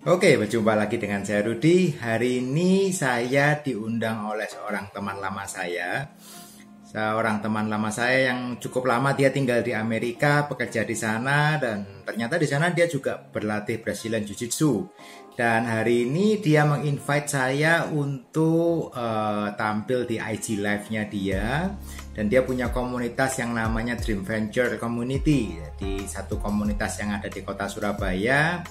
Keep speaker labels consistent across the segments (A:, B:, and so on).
A: Oke, berjumpa lagi dengan saya Rudi. Hari ini saya diundang oleh seorang teman lama saya. Seorang teman lama saya yang cukup lama dia tinggal di Amerika, bekerja di sana, dan ternyata di sana dia juga berlatih Brazilian Jiu-Jitsu. Dan hari ini dia menginvite saya untuk tampil di IG Live-nya dia. Dan dia punya komunitas yang namanya Dream Venture Community. Jadi satu komunitas yang ada di kota Surabaya.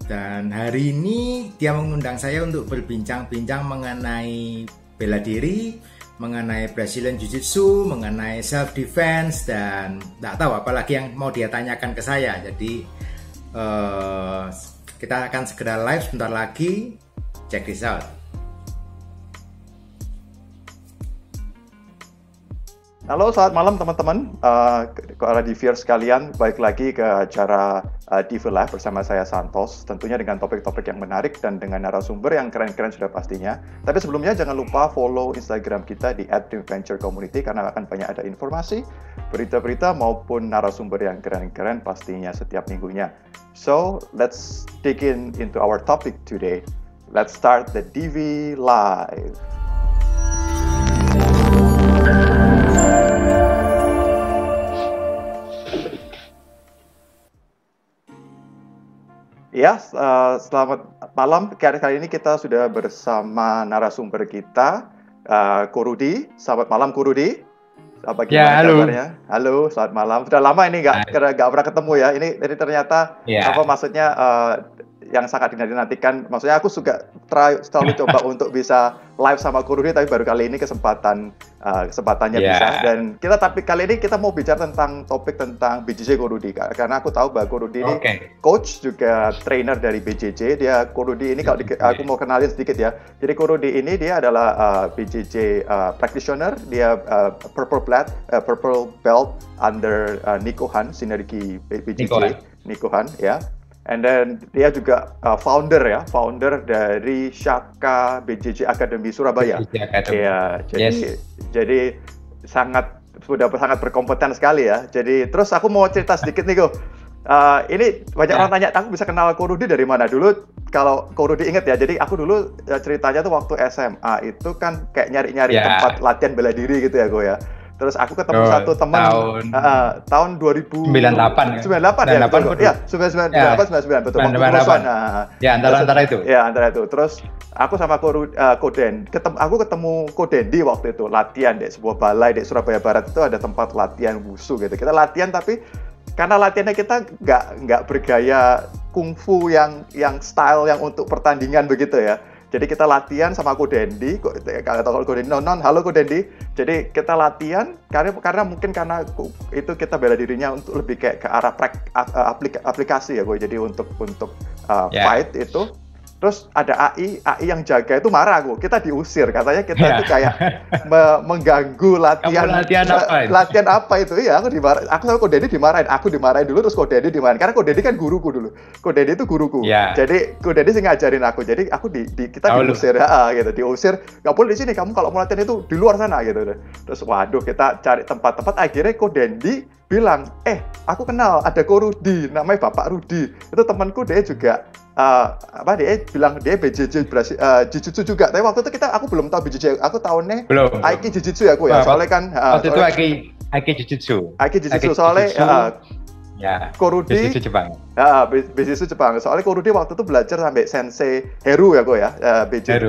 A: Dan hari ini dia mengundang saya untuk berbincang-bincang mengenai bela diri, mengenai Brazilian Jiu-Jitsu, mengenai self defense, dan tidak tahu apalagi yang mau dia tanyakan ke saya. Jadi kita akan segera live sebentar lagi. Check this out.
B: Halo, selamat malam teman-teman. Para viewers sekalian, balik lagi ke acara Diva Live bersama saya Santos. Tentunya dengan topik-topik yang menarik dan dengan narasumber yang keren-keren sudah pastinya. Tapi sebelumnya jangan lupa follow Instagram kita di @dreamventurecommunity karena akan banyak ada informasi, berita-berita maupun narasumber yang keren-keren pastinya setiap minggunya. So, let's dig into our topic today. Let's start the DV Live. Ya, selamat malam. Kali ini kita sudah bersama narasumber kita, Ko Rudi. Selamat malam, Ko Rudi. Gimana kabarnya? Halo, selamat malam. Sudah lama ini nggak pernah ketemu ya. Ini ternyata maksudnya yang sangat dinantikan. Maksudnya aku juga selalu coba untuk bisa live sama Ko Rudi, tapi baru kali ini kesempatannya bisa. Dan tapi kali ini kita mau bicara tentang topik tentang BJJ Ko Rudi, karena aku tahu bahwa Ko Rudi ini coach juga trainer dari BJJ. Ko Rudi ini kalau aku mau kenalin sedikit ya. Jadi Ko Rudi ini dia adalah BJJ practitioner. Dia purple belt under Nico Han, sinergi BJJ Nico Han ya. And then dia juga founder dari Shaka BJJ Academy Surabaya. Ya, jadi sudah sangat berkompeten sekali ya. Jadi terus aku mau cerita sedikit nih, Ko. Ini banyak orang tanya, aku bisa kenal Ko Rudi dari mana? Dulu kalau Ko Rudi inget ya, jadi aku dulu ceritanya tuh waktu SMA itu kan kayak nyari-nyari tempat latihan bela diri gitu ya, Ko ya. Terus aku ketemu satu teman tahun 2098 ya. 99 betul.
A: Antara itu.
B: Ya, antara itu. Terus aku sama aku ketemu Ko Dendi waktu itu latihan di sebuah balai di Surabaya Barat. Itu ada tempat latihan wushu gitu. Kita latihan tapi karena latihannya kita nggak bergaya kungfu yang style yang untuk pertandingan begitu ya. Jadi kita latihan sama Ko Dendi, halo Ko Dendi. Jadi kita latihan karena mungkin karena itu kita bela dirinya untuk lebih kayak ke arah aplikasi ya, Jadi untuk fight itu. Terus ada AI yang jaga itu marah, kita diusir, katanya kita itu kayak mengganggu latihan. Latihan apa itu? Ya, aku sama Ko Dendi dimarahin. Aku dimarahin dulu, terus Ko Dendi dimarahin. Karena Ko Dendi kan guruku dulu. Ko Dendi itu guruku. Jadi Ko Dendi sih ngajarin aku. Jadi kita diusir, gitu. Diusir. Nggak boleh di sini. Kamu kalau mau latihan itu di luar sana, gitu. Terus waduh, kita cari tempat-tempat. Akhirnya Ko Dendi bilang, aku kenal ada Ko Rudi, namanya Bapak Rudi. Itu temanku, dia juga dia bilang dia BJJ Jiu-Jitsu juga. Tapi waktu itu aku belum tahu BJJ. Aku tahunnya Aiki Jiu-Jitsu ya, aku ya. Soalnya kan
A: waktu itu Aiki Jiu-Jitsu.
B: Aiki Jiu-Jitsu soalnya Ko Rudi
A: BJJ Jepang.
B: BJJ Jepang. Soalnya Ko Rudi waktu itu belajar sampai Sensei Heru ya, aku ya. BJJ.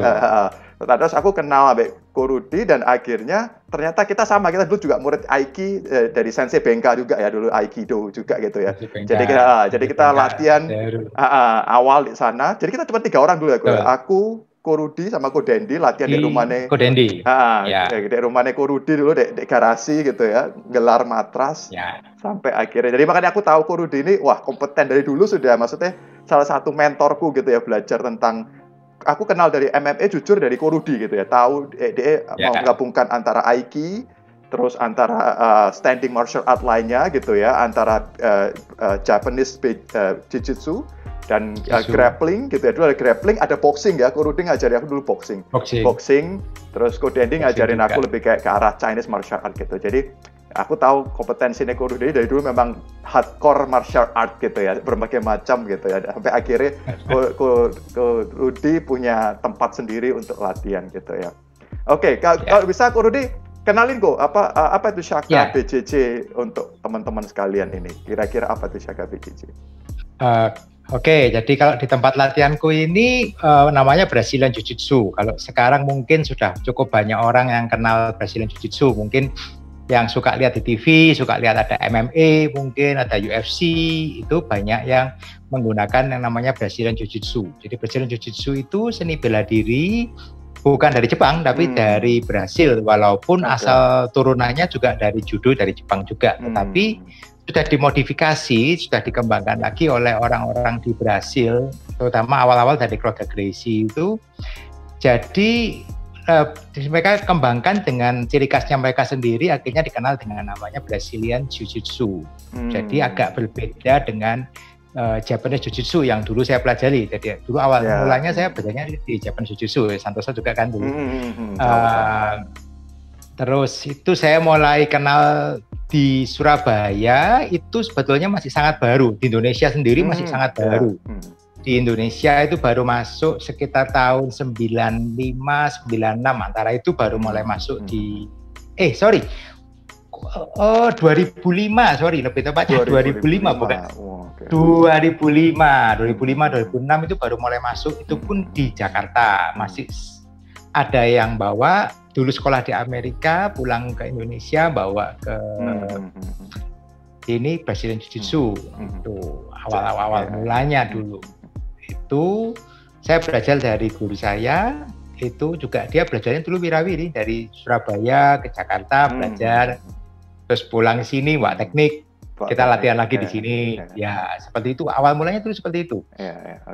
B: Terus aku kenal sampai Ko Rudi dan akhirnya ternyata kita sama. Kita dulu juga murid Aiki dari Sensei Benka juga ya, dulu Aikido juga gitu ya. Jadi kita latihan awal di sana. Jadi kita cuma 3 orang dulu ya. Aku, Ko Rudi sama Ko Dendi latihan di rumahnya
A: Ko Dendi.
B: Di rumahnya Ko Rudi dulu di garasi gitu ya, gelar matras. Sampai akhirnya. Jadi makanya aku tahu Ko Rudi ini kompeten dari dulu sudah, maksudnya salah satu mentorku gitu ya, belajar tentang. Aku kenal dari MMA jujur dari Ko Rudi gitu ya. Tahu dia mau menggabungkan antara Aiki, terus antara standing martial art lainnya gitu ya, antara Japanese Jiu-Jitsu dan grappling gitu ya. Dulu ada grappling, ada boxing ya. Ko Rudi ngajarin aku dulu boxing. Terus Ko Dendi ngajarin aku lebih kayak ke arah Chinese martial art gitu. Jadi Aku tahu kompetensinya Ko Rudi dari dulu memang hardcore martial art gitu ya, berbagai macam gitu ya. Sampai akhirnya Ko Rudi punya tempat sendiri untuk latihan gitu ya. Oke, kalau bisa Ko Rudi kenalin Ko, apa itu Shaka BJJ untuk teman-teman sekalian ini? Kira-kira apa itu Shaka BJJ?
C: Oke, jadi kalau di tempat latihanku ini namanya Brazilian Jiu-Jitsu. Kalau sekarang mungkin sudah cukup banyak orang yang kenal Brazilian Jiu-Jitsu. Mungkin yang suka lihat di TV, suka lihat ada MMA, mungkin ada UFC, itu banyak yang menggunakan yang namanya Brazilian Jiu-Jitsu. Jadi Brazilian Jiu-Jitsu itu seni bela diri, bukan dari Jepang, tapi dari Brasil. Walaupun asal turunannya juga dari judo, dari Jepang juga. Tetapi sudah dimodifikasi, sudah dikembangkan lagi oleh orang-orang di Brasil, terutama awal-awal dari keluarga Gracie itu. Jadi mereka kembangkan dengan ciri khasnya mereka sendiri, akhirnya dikenal dengan namanya Brazilian Jiu-Jitsu. Jadi agak berbeda dengan Japanese Jiu-Jitsu yang dulu saya pelajari. Jadi dulu awal mulanya saya belajarnya di Japanese Jiu-Jitsu, Santoso juga kan dulu. Terus itu saya mulai kenal di Surabaya, itu sebetulnya masih sangat baru. Di Indonesia sendiri masih sangat baru. Di Indonesia itu baru masuk sekitar tahun 95, 96, antara itu baru mulai masuk di 2005, lebih tepatnya 2005 bukan. 2005, 2006 itu baru mulai masuk, itu pun di Jakarta. Masih ada yang bawa dulu sekolah di Amerika, pulang ke Indonesia bawa ke ini Brazilian Jiu-Jitsu. Itu awal mulanya dulu. Itu saya belajar dari guru saya, itu juga dia belajarnya dulu wirawiri dari Surabaya ke Jakarta belajar, terus pulang ke sini buat teknik, kita latihan lagi di sini. Ya seperti itu, awal mulanya dulu seperti itu.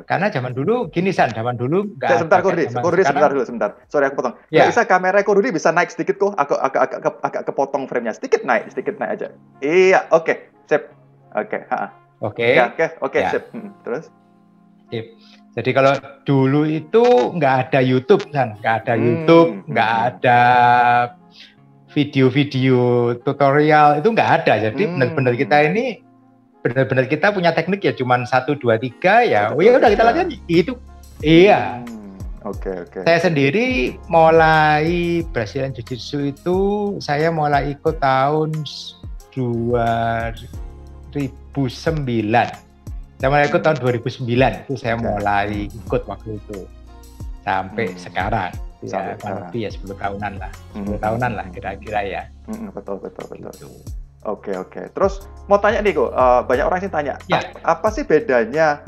C: Karena zaman dulu gini zaman dulu nggak.
B: Sebentar Ko Rudi, sebentar. Sorry aku potong. Bisa kamera Ko Rudi bisa naik sedikit kok, agak kepotong frame-nya, sedikit naik aja. Iya, oke, sip. Oke, sip. Terus?
C: Jadi kalau dulu itu nggak ada YouTube kan, nggak ada video-video tutorial, itu nggak ada. Jadi benar-benar kita punya teknik ya cuman 1, 2, 3 ya. Udah kita latihan itu. Iya.
B: Oke.
C: Saya sendiri mulai Brazilian Jiu-Jitsu itu saya mulai ikut tahun 2009. Saya mulai ikut tahun 2009 itu saya mulai ikut waktu itu sampai sekarang. Ya, lebih ya 10 tahunan lah. 10 tahunan lah kira-kira ya.
B: Betul. Gitu. Oke. Terus mau tanya nih Ko, banyak orang sih tanya, apa sih bedanya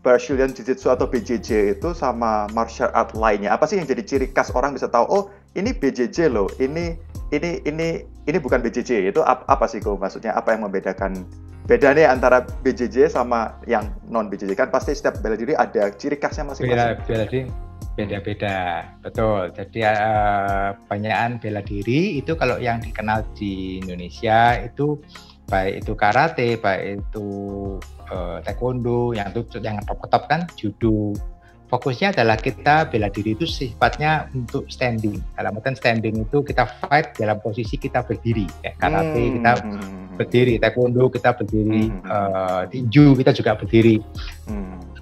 B: Brazilian Jiu-Jitsu atau BJJ itu sama martial art lainnya? Apa sih yang jadi ciri khas orang bisa tahu, oh ini BJJ loh, ini bukan BJJ. Itu apa sih Ko maksudnya? Apa yang membedakan? Bedanya antara BJJ sama yang non BJJ, kan pasti setiap bela diri ada ciri khasnya masing-masing. Beda-beda, betul. Jadi banyakan bela diri itu kalau yang dikenal di Indonesia itu baik itu karate, baik itu taekwondo, yang top kan judo. Fokusnya adalah kita bela diri itu sifatnya untuk standing. Dalam artian standing itu kita fight dalam posisi kita berdiri. Kayak karate kita berdiri, taekwondo kita berdiri, tinju kita juga berdiri.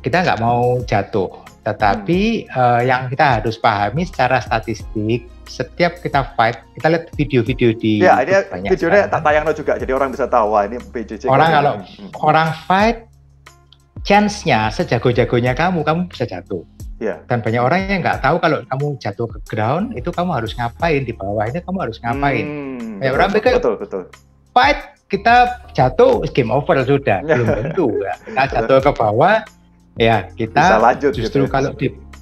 B: Kita nggak mau jatuh. Tetapi yang kita harus pahami secara statistik, setiap kita fight, kita lihat video-video di ini videonya tak tayang juga, jadi orang bisa tahu wah ini BJJ.
C: Kalau orang fight, chance-nya sejago-jagonya kamu bisa jatuh. Dan banyak orang yang nggak tahu kalau kamu jatuh ke ground, itu kamu harus ngapain, di bawah ini kamu harus ngapain. Orang pikir, betul. Fight, kita jatuh, game over sudah. Belum tentu. Kita jatuh ke bawah, ya kita bisa lanjut, justru gitu. Kalau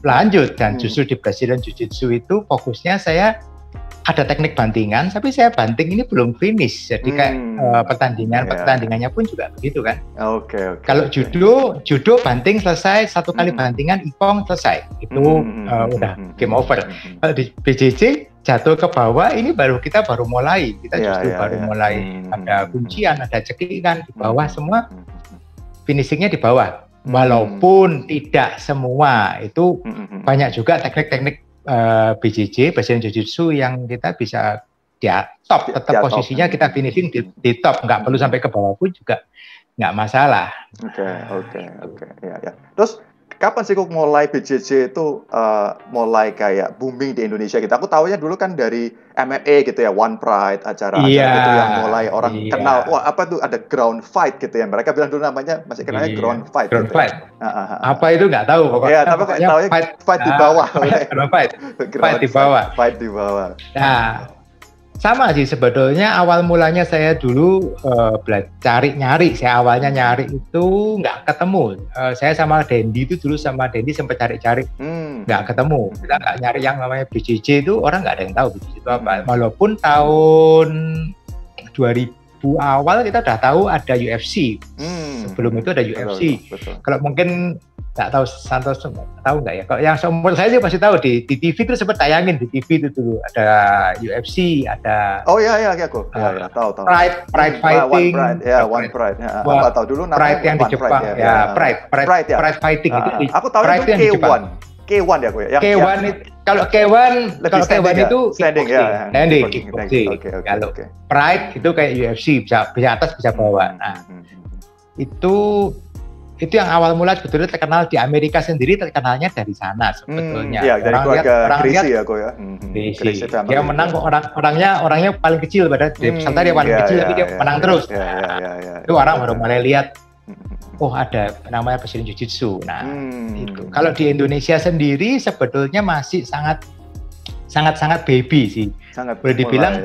C: lanjut, dan justru di Brazilian Jiu-Jitsu itu fokusnya saya ada teknik bantingan, tapi saya banting ini belum finish. Jadi kayak pertandingannya pun juga begitu kan. Oke. Kalau judo banting selesai, satu kali bantingan ipong selesai. Itu udah game over. Kalau di BJJ jatuh ke bawah, ini kita baru mulai. Kita justru baru mulai. Ada kuncian, ada cekikan di bawah semua. Finishingnya di bawah. Walaupun tidak semua, itu banyak juga teknik-teknik BJJ, Brazilian Jiu-Jitsu yang kita bisa dia top, tetap posisinya kita finishing di top, nggak perlu sampai ke bawah pun juga nggak masalah.
B: Oke. Ya. Terus kapan sih kok mulai BJJ itu mulai kayak booming di Indonesia gitu? Aku tahunya dulu kan dari MMA gitu ya, One Pride, acara gitu yang mulai orang kenal. Wah, apa tuh ada ground fight gitu ya? Mereka bilang dulu namanya masih kenalnya ground fight.
C: Ground
B: gitu
C: fight. Ya. Apa itu nggak tahu pokoknya.
B: Iya, tapi kok tahunya fight di bawah.
C: Ground fight. Fight di bawah.
B: Fight di bawah.
C: Nah, sama sih sebetulnya awal mulanya saya dulu nyari. Saya awalnya nyari itu nggak ketemu. Saya sama Dendi itu dulu sempat cari-cari nggak ketemu. Kita nggak nyari yang namanya BJJ itu, orang nggak ada yang tahu BJJ itu apa. Walaupun tahun 2000 awal kita udah tahu ada UFC. Sebelum itu ada UFC. Betul. Kalau mungkin nggak tahu Santos tahu nggak ya? Kalau yang seumur saya sih pasti tahu di TV itu sempat tayangin di TV itu dulu ada UFC, ada.
B: Oh iya aku. Tahu.
C: Pride fighting.
B: One Pride. Apa tahu dulu namanya
C: Pride yang di Jepang. Pride fighting itu.
B: Aku tahu itu K1 ya aku ya.
C: K1 itu kalau K1 itu
B: standing ya.
C: Standing. Kalau Pride itu kayak UFC bisa atas bisa bawah. Nah, itu yang awal mula sebetulnya terkenal di Amerika sendiri, terkenalnya dari sana sebetulnya.
B: Iya, dari keluarga Gracie ya kok ya.
C: Gracie. Dia menang kok orangnya paling kecil pada peserta dia paling kecil tapi dia menang terus. Itu orang baru mulai lihat ada namanya Brazilian Jiu-Jitsu. Nah, itu. Kalau di Indonesia sendiri sebetulnya masih sangat baby sih. Boleh dibilang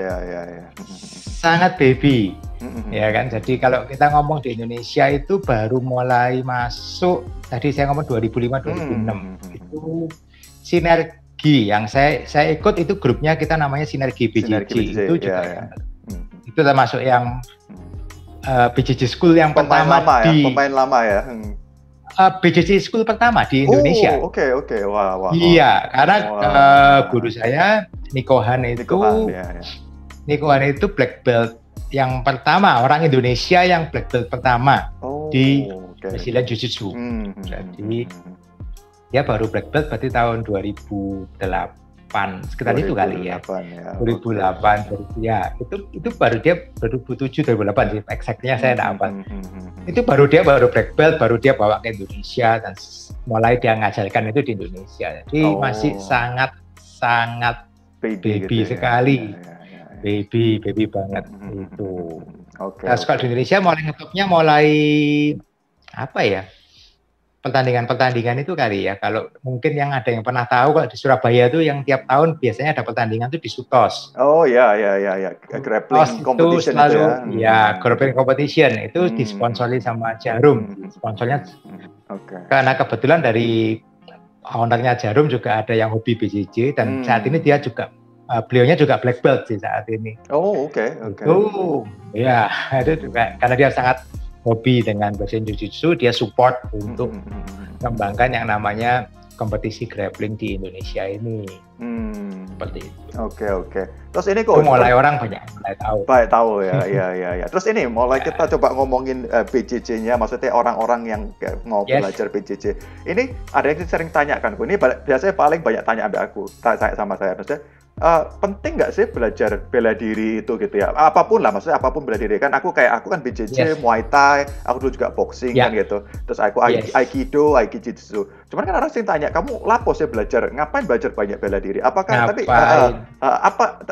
C: sangat baby. Ya kan, jadi kalau kita ngomong di Indonesia itu baru mulai masuk, tadi saya ngomong 2005-2006 itu Sinergi yang saya ikut itu grupnya kita namanya Sinergi BJJ. Itu juga itu termasuk yang BJJ School yang pemain
B: lama ya.
C: BJJ School pertama di Indonesia.
B: Oke. Wah.
C: Iya, karena guru saya Nikohan itu black belt yang pertama, orang Indonesia yang black belt pertama di Brazilian Jiu-Jitsu. Jadi dia baru black belt berarti tahun 2008 sekitar itu kali ya. 2008 ya. Itu baru dia 2007 2008 sih exactnya saya enggak hafal. Itu baru black belt, baru dia bawa ke Indonesia dan mulai dia ngajarkan itu di Indonesia. Jadi masih sangat baby gitu sekali. Ya. Baby banget itu. Nah, kalau di Indonesia mulai apa ya? Pertandingan itu kali ya. Kalau mungkin yang ada yang pernah tahu kalau di Surabaya itu yang tiap tahun biasanya ada pertandingan itu di Sutos.
B: Oh ya. Grappling competition itu
C: ya. Grappling competition itu disponsori sama Jarum. Sponsornya. Karena kebetulan dari ownernya Jarum juga ada yang hobi BJJ dan saat ini dia juga beliaunya juga black belt sih saat ini.
B: Oke.
C: Itu ya, itu juga karena dia sangat hobi dengan Brazilian Jiu-Jitsu, dia support untuk mengembangkan yang namanya kompetisi grappling di Indonesia ini. Seperti itu.
B: Oke. Terus ini kok
C: mulai orang banyak tahu.
B: Baik tahu ya. Terus ini mulai kita coba ngomongin BJJ-nya, maksudnya orang-orang yang mau belajar BJJ. Ini ada yang sering tanyakan, ini biasanya paling banyak tanya sama saya, maksudnya penting nggak sih belajar bela diri itu gitu ya? Apapun bela diri kan. Aku kan BJJ, Muay Thai, aku dulu juga boxing kan gitu. Terus aku Aikido, Aikijitsu. Cuman kan orang sering tanya, kamu lapos ya ngapain belajar banyak bela diri? Apakah tapi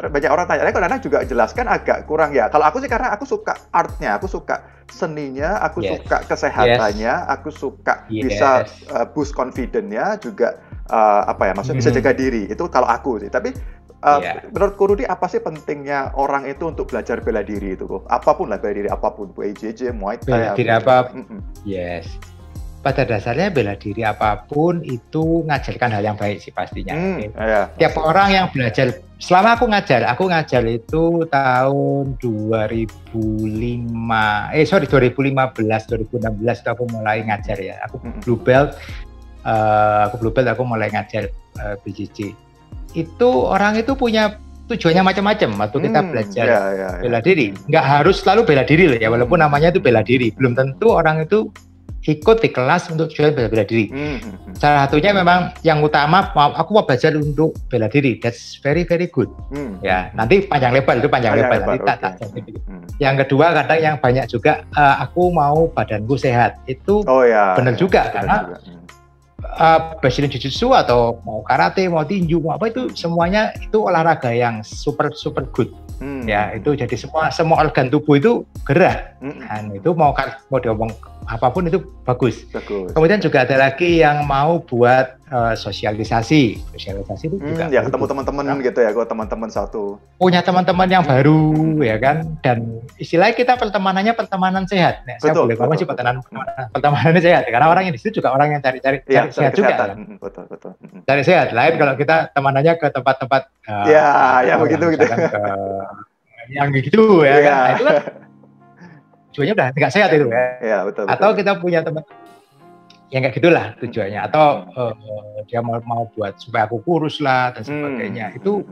B: banyak orang tanya. Kadang-kadang juga jelaskan agak kurang ya. Kalau aku sih karena aku suka artnya, aku suka seninya, aku suka kesehatannya, aku suka bisa boost confidence-nya juga maksudnya bisa jaga diri. Itu kalau aku sih. Tapi menurut Ko Rudi apa sih pentingnya orang itu untuk belajar bela diri itu kok? Apapun lah bela diri, apapun BJJ, Muay Thai.
C: Bela diri apapun. Yes. Pada dasarnya bela diri apapun itu ngajarkan hal yang baik sih pastinya. Tiap orang yang belajar, selama aku ngajar itu tahun 2015 2016 itu aku mulai ngajar ya. Aku blue belt aku mulai ngajar BJJ. Itu orang itu punya tujuannya macam-macam waktu kita belajar bela diri. Nggak harus selalu bela diri loh ya, walaupun namanya itu bela diri. Belum tentu orang itu ikut di kelas untuk jual bela diri. Salah satunya memang yang utama, aku mau belajar untuk bela diri. That's very very good. Ya, nanti panjang lebar itu panjang lebar. Nanti tak. Yang kedua kadang yang banyak juga aku mau badanku sehat. Itu benar juga karena Brazilian Jiu-Jitsu atau mau karate, mau tinju, mau apa itu semuanya itu olahraga yang super good. Ya itu jadi semua organ tubuh itu gerak. Dan itu mau diomong apapun itu bagus. Kemudian juga ada lagi yang mau buat sosialisasi itu juga
B: ya ketemu teman-teman gitu ya, kalau teman-teman satu
C: punya teman-teman yang baru ya kan, dan istilahnya kita pertemanannya pertemanan sehat. Nah, saya boleh ngomong sih pertemanannya sehat karena orang yang di situ juga orang yang cari sehat juga kan? Betul. Cari sehat. Lain kalau kita temanannya ke tempat-tempat
B: begitu
C: yang gitu ya kan. Nah, itu kan tujuannya udah nggak sehat itu ya.
B: Iya, betul.
C: Atau kita punya teman yang kayak gitulah tujuannya, atau dia mau buat supaya aku kurus lah dan sebagainya. Itu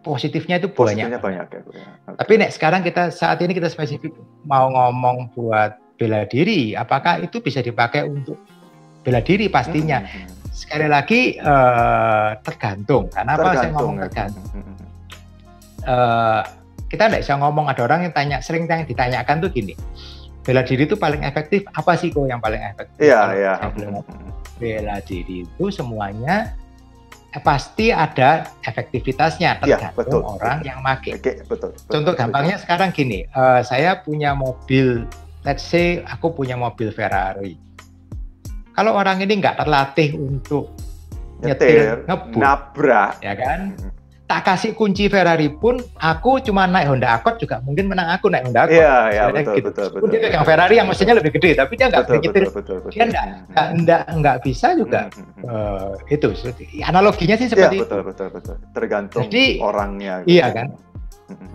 C: positifnya itu banyak ya. Okay. Tapi sekarang saat ini kita spesifik mau ngomong buat bela diri, apakah itu bisa dipakai untuk bela diri? Pastinya. Sekali lagi tergantung. Kenapa saya ngomong tergantung? Kita nggak bisa ngomong, ada orang yang sering ditanyakan tuh gini, bela diri itu paling efektif apa sih kok yang paling efektif?
B: Iya.
C: Bela diri itu semuanya pasti ada efektivitasnya, tergantung orang yang pakai.
B: Betul.
C: Contoh gampangnya sekarang gini, saya punya mobil, let's say aku punya mobil Ferrari. Kalau orang ini nggak terlatih untuk nyetir, ngebut,
B: nabrak,
C: ya kan? Tak kasih kunci Ferrari pun, aku cuma naik Honda Accord juga mungkin menang aku naik Honda Accord.
B: Iya, betul.
C: Dia pegang Ferrari yang mesinnya lebih gede, tapi dia nggak bisa nyetir. Dia nggak bisa juga. Itu analoginya sih seperti itu.
B: Betul. Tergantung orangnya.
C: Iya kan?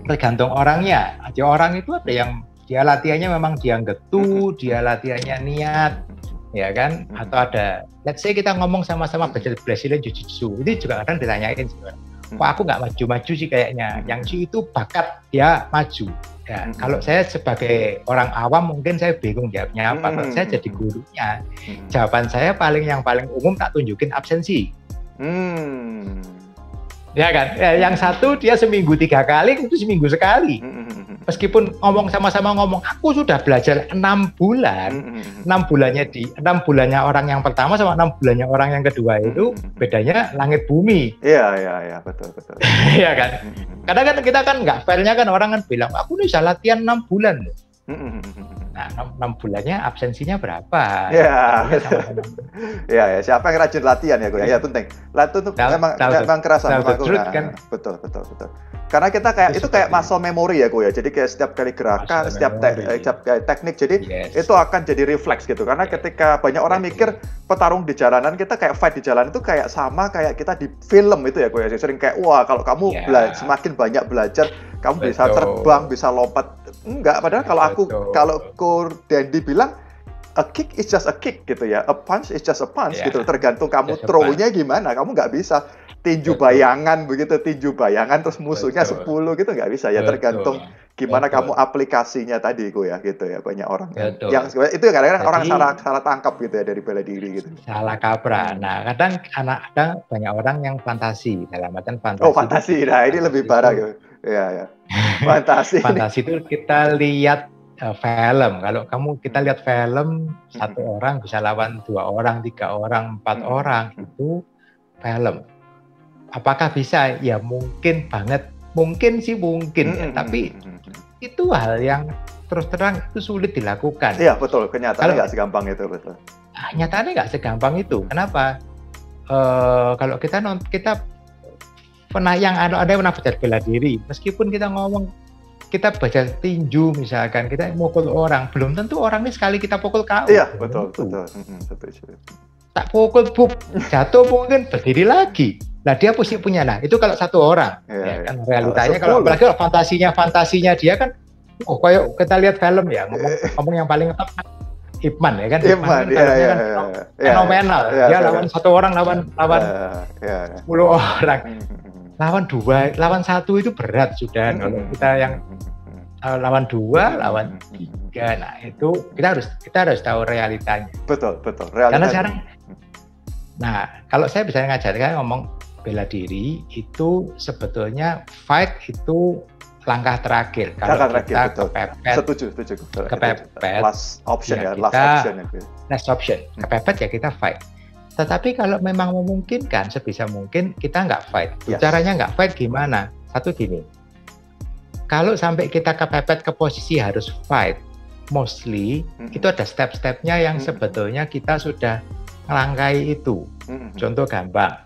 C: Tergantung orangnya. Aja orang itu ada yang dia latihannya memang dia getu, dia latihannya niat, ya kan? Atau ada, let's say kita ngomong sama-sama Brazilian Jiu-Jitsu, ini juga kadang ditanyain sebenarnya. Kok aku nggak maju-maju sih kayaknya, yang si itu bakat dia maju. Ya, kalau saya sebagai orang awam mungkin saya bingung jawabnya apa. Kalau saya jadi gurunya, jawaban saya yang paling umum tak tunjukin absensi. Ya kan, yang satu dia seminggu 3 kali, itu seminggu sekali. Meskipun sama-sama ngomong, aku sudah belajar 6 bulan. 6 bulannya orang yang pertama sama 6 bulannya orang yang kedua itu bedanya langit bumi.
B: Iya, betul.
C: Iya kan. Kadang kan kita kan nggak fairnya kan orang kan bilang, aku bisa latihan 6 bulan. Nah, 6 bulannya absensinya berapa?
B: Ya, siapa yang rajin latihan ya, gue? Ya, penting. Latihan itu memang kerasa. Betul. Karena kita kayak muscle memory ya, gue ya. Jadi kayak setiap kali gerakan, setiap teknik, jadi itu akan jadi refleks gitu. Karena ketika banyak orang mikir petarung di jalanan, kita kayak fight di jalan itu kayak sama kayak kita di film itu ya, gue ya. Sering kayak wah kalau kamu semakin banyak belajar, kamu bisa terbang, bisa lompat. Enggak, padahal kalau Dendi bilang a kick is just a kick gitu ya, a punch is just a punch gitu. Tergantung kamu throw-nya gimana, kamu nggak bisa tinju bayangan terus musuhnya 10 gitu, nggak bisa ya. Tergantung gimana kamu aplikasinya tadi gue ya gitu ya. Banyak orang yang itu kadang-kadang orang salah tangkap gitu ya dari bela diri gitu.
C: Salah kaprah. Nah kadang banyak orang yang fantasi dalam artian fantasi.
B: Oh fantasi, nah ini lebih parah gitu. Ya. Fantasi
C: itu kita lihat film. Kalau kita lihat film, 1 orang bisa lawan 2 orang, 3 orang, 4 orang, itu film. Apakah bisa? Ya mungkin banget. Mungkin ya. Tapi itu hal yang terus terang itu sulit dilakukan.
B: Iya betul. Kenyataannya nggak segampang itu, betul.
C: Nyatanya nggak segampang itu. Kenapa? Kalau kita pernah ada yang pernah belajar bela diri. Meskipun kita ngomong kita baca tinju misalkan, kita mukul orang, belum tentu orang ini sekali kita pukul KO.
B: Iya betul.
C: Tak pukul jatuh mungkin berdiri lagi. Nah dia punya itu kalau 1 orang. Kan realitanya kalau apalagi kalau fantasinya dia kan, kayak kita lihat film ya, ngomong yang paling tepat Ip Man ya kan. Ip Man kan fenomenal. Dia lawan 1 orang lawan 10 orang. Lawan 1 itu berat sudah. Kalau kita yang lawan 2, lawan 3. Nah, itu kita harus tahu realitanya.
B: Betul.
C: Karena sekarang, nah kalau saya bisa ngajarkan ngomong bela diri itu sebetulnya fight itu langkah terakhir. Kalau kita kepepet, kepepet,
B: last option ya,
C: last option. Kepepet ya kita fight. Tetapi kalau memang memungkinkan, sebisa mungkin kita nggak fight. Caranya nggak fight gimana? Satu gini, kalau sampai kita kepepet ke posisi harus fight, mostly itu ada step-stepnya yang sebetulnya kita sudah melangkai itu. Contoh gampang,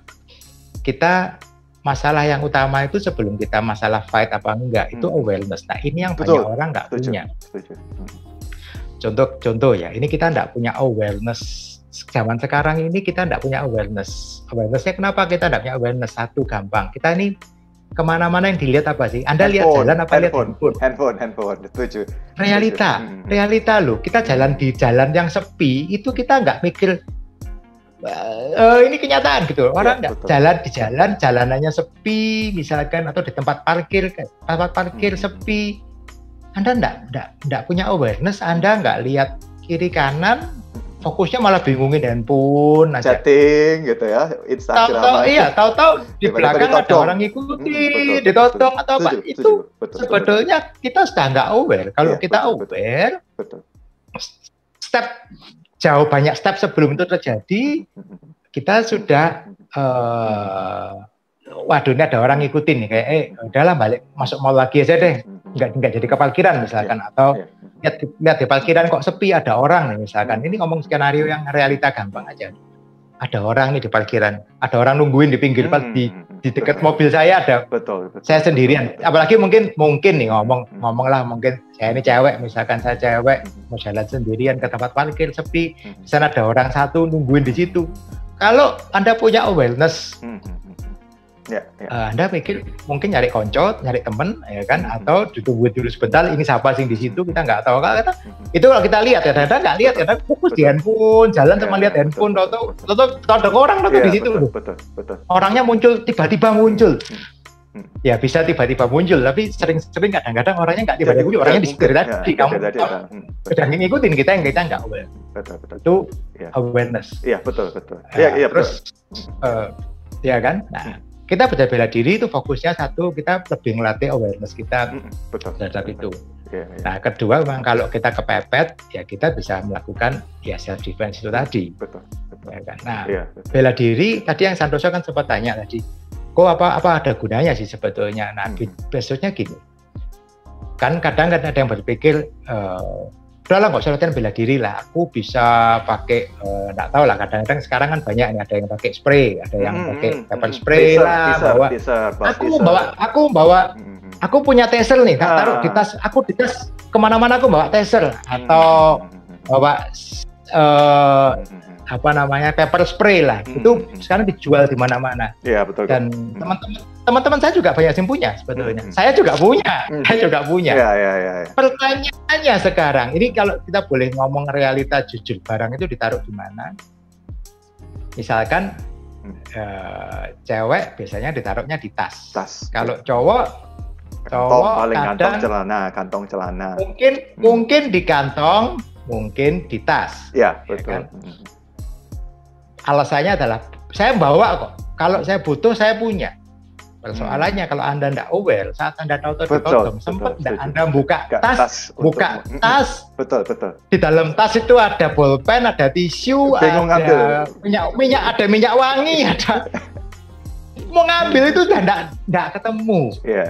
C: kita masalah yang utama itu sebelum kita masalah fight apa enggak, itu awareness. Nah ini yang banyak orang nggak punya. Contoh ya, ini kita nggak punya awareness. Zaman sekarang ini kita nggak punya awareness. Awarenessnya kenapa kita nggak punya awareness? Satu gampang, kita ini kemana-mana yang dilihat apa sih? Anda lihat jalan apa lihat handphone?
B: Handphone, setuju.
C: Realita loh. Kita jalan di jalan yang sepi, itu kita nggak mikir ini kenyataan gitu. Orang nggak jalan di jalanannya sepi, misalkan, atau di tempat parkir sepi. Anda nggak punya awareness, Anda nggak lihat kiri kanan, fokusnya malah bingungin handphone aja.
B: Chatting gitu ya, Instagram.
C: Tahu-tahu di belakang ada orang ngikuti, ditotong atau apa. Itu sebetulnya kita sudah nggak aware. Kalau kita aware, banyak step sebelum itu terjadi, kita sudah waduh ini ada orang ngikutin nih, kayak udahlah balik masuk mall lagi aja deh, nggak jadi ke parkiran misalkan, atau lihat di parkiran kok sepi ada orang nih misalkan. Ini ngomong skenario yang realita gampang aja. Ada orang nih di parkiran, ada orang nungguin di pinggir di dekat mobil saya ada. Saya sendirian. Apalagi mungkin nih ngomong lah, mungkin saya ini cewek misalkan, saya cewek mau jalan sendirian ke tempat parkir sepi, di sana ada orang satu nungguin di situ. Kalau Anda punya awareness, Anda mikir mungkin nyari konco, nyari temen, ya kan, atau ditungguin dulu sebentar, ini siapa sih di situ, kita nggak tahu. Itu kalau kita lihat ya, Anda nggak lihat ya, Anda fokus di handphone, jalan sama lihat handphone, tahu ada orang di situ.
B: Betul.
C: Orangnya tiba-tiba muncul. Ya bisa tiba-tiba muncul, tapi sering kadang-kadang orangnya nggak tiba-tiba muncul, orangnya di sekitar tadi. Kamu sedang ngikutin kita yang kita nggak aware. Itu awareness.
B: Iya betul.
C: Terus ya kan. Nah, kita bela diri itu fokusnya satu, kita lebih melatih awareness kita terhadap itu. Nah, kedua memang kalau kita kepepet, ya kita bisa melakukan ya self defense itu tadi. Ya kan? Nah, bela diri tadi yang Santoso kan sempat tanya tadi, kok apa ada gunanya sih sebetulnya? Nah, besoknya gini, kan kadang ada yang berpikir, udahlah nggak usah latihan bela diri lah, aku bisa pakai nggak tahu lah, kadang-kadang sekarang kan banyak nih, ada yang pakai spray, ada yang pakai pepper spray aku punya taser nih, tak taruh di tas, aku di tas kemana-mana aku bawa taser, atau bawa pepper spray lah, itu sekarang dijual di mana-mana.
B: Iya betul.
C: Dan teman-teman saya juga banyak yang punya sebetulnya. Saya juga punya.
B: Iya.
C: Pertanyaannya sekarang, ini kalau kita boleh ngomong realita jujur, barang itu ditaruh di mana? Misalkan cewek biasanya ditaruhnya di tas. Kalau cowok
B: paling
C: kadang
B: kantong celana.
C: Mungkin di kantong, mungkin di tas.
B: Iya betul.
C: Ya kan? Alasannya adalah saya bawa kok. Kalau saya butuh, saya punya. Persoalannya kalau Anda tidak aware, saat Anda tahu-tahu ditodong, sempat tidak Anda buka tas. Betul. Di dalam tas itu ada bolpen, ada tisu, ada minyak wangi, ada. Mau ngambil itu udah nggak ketemu. Iya.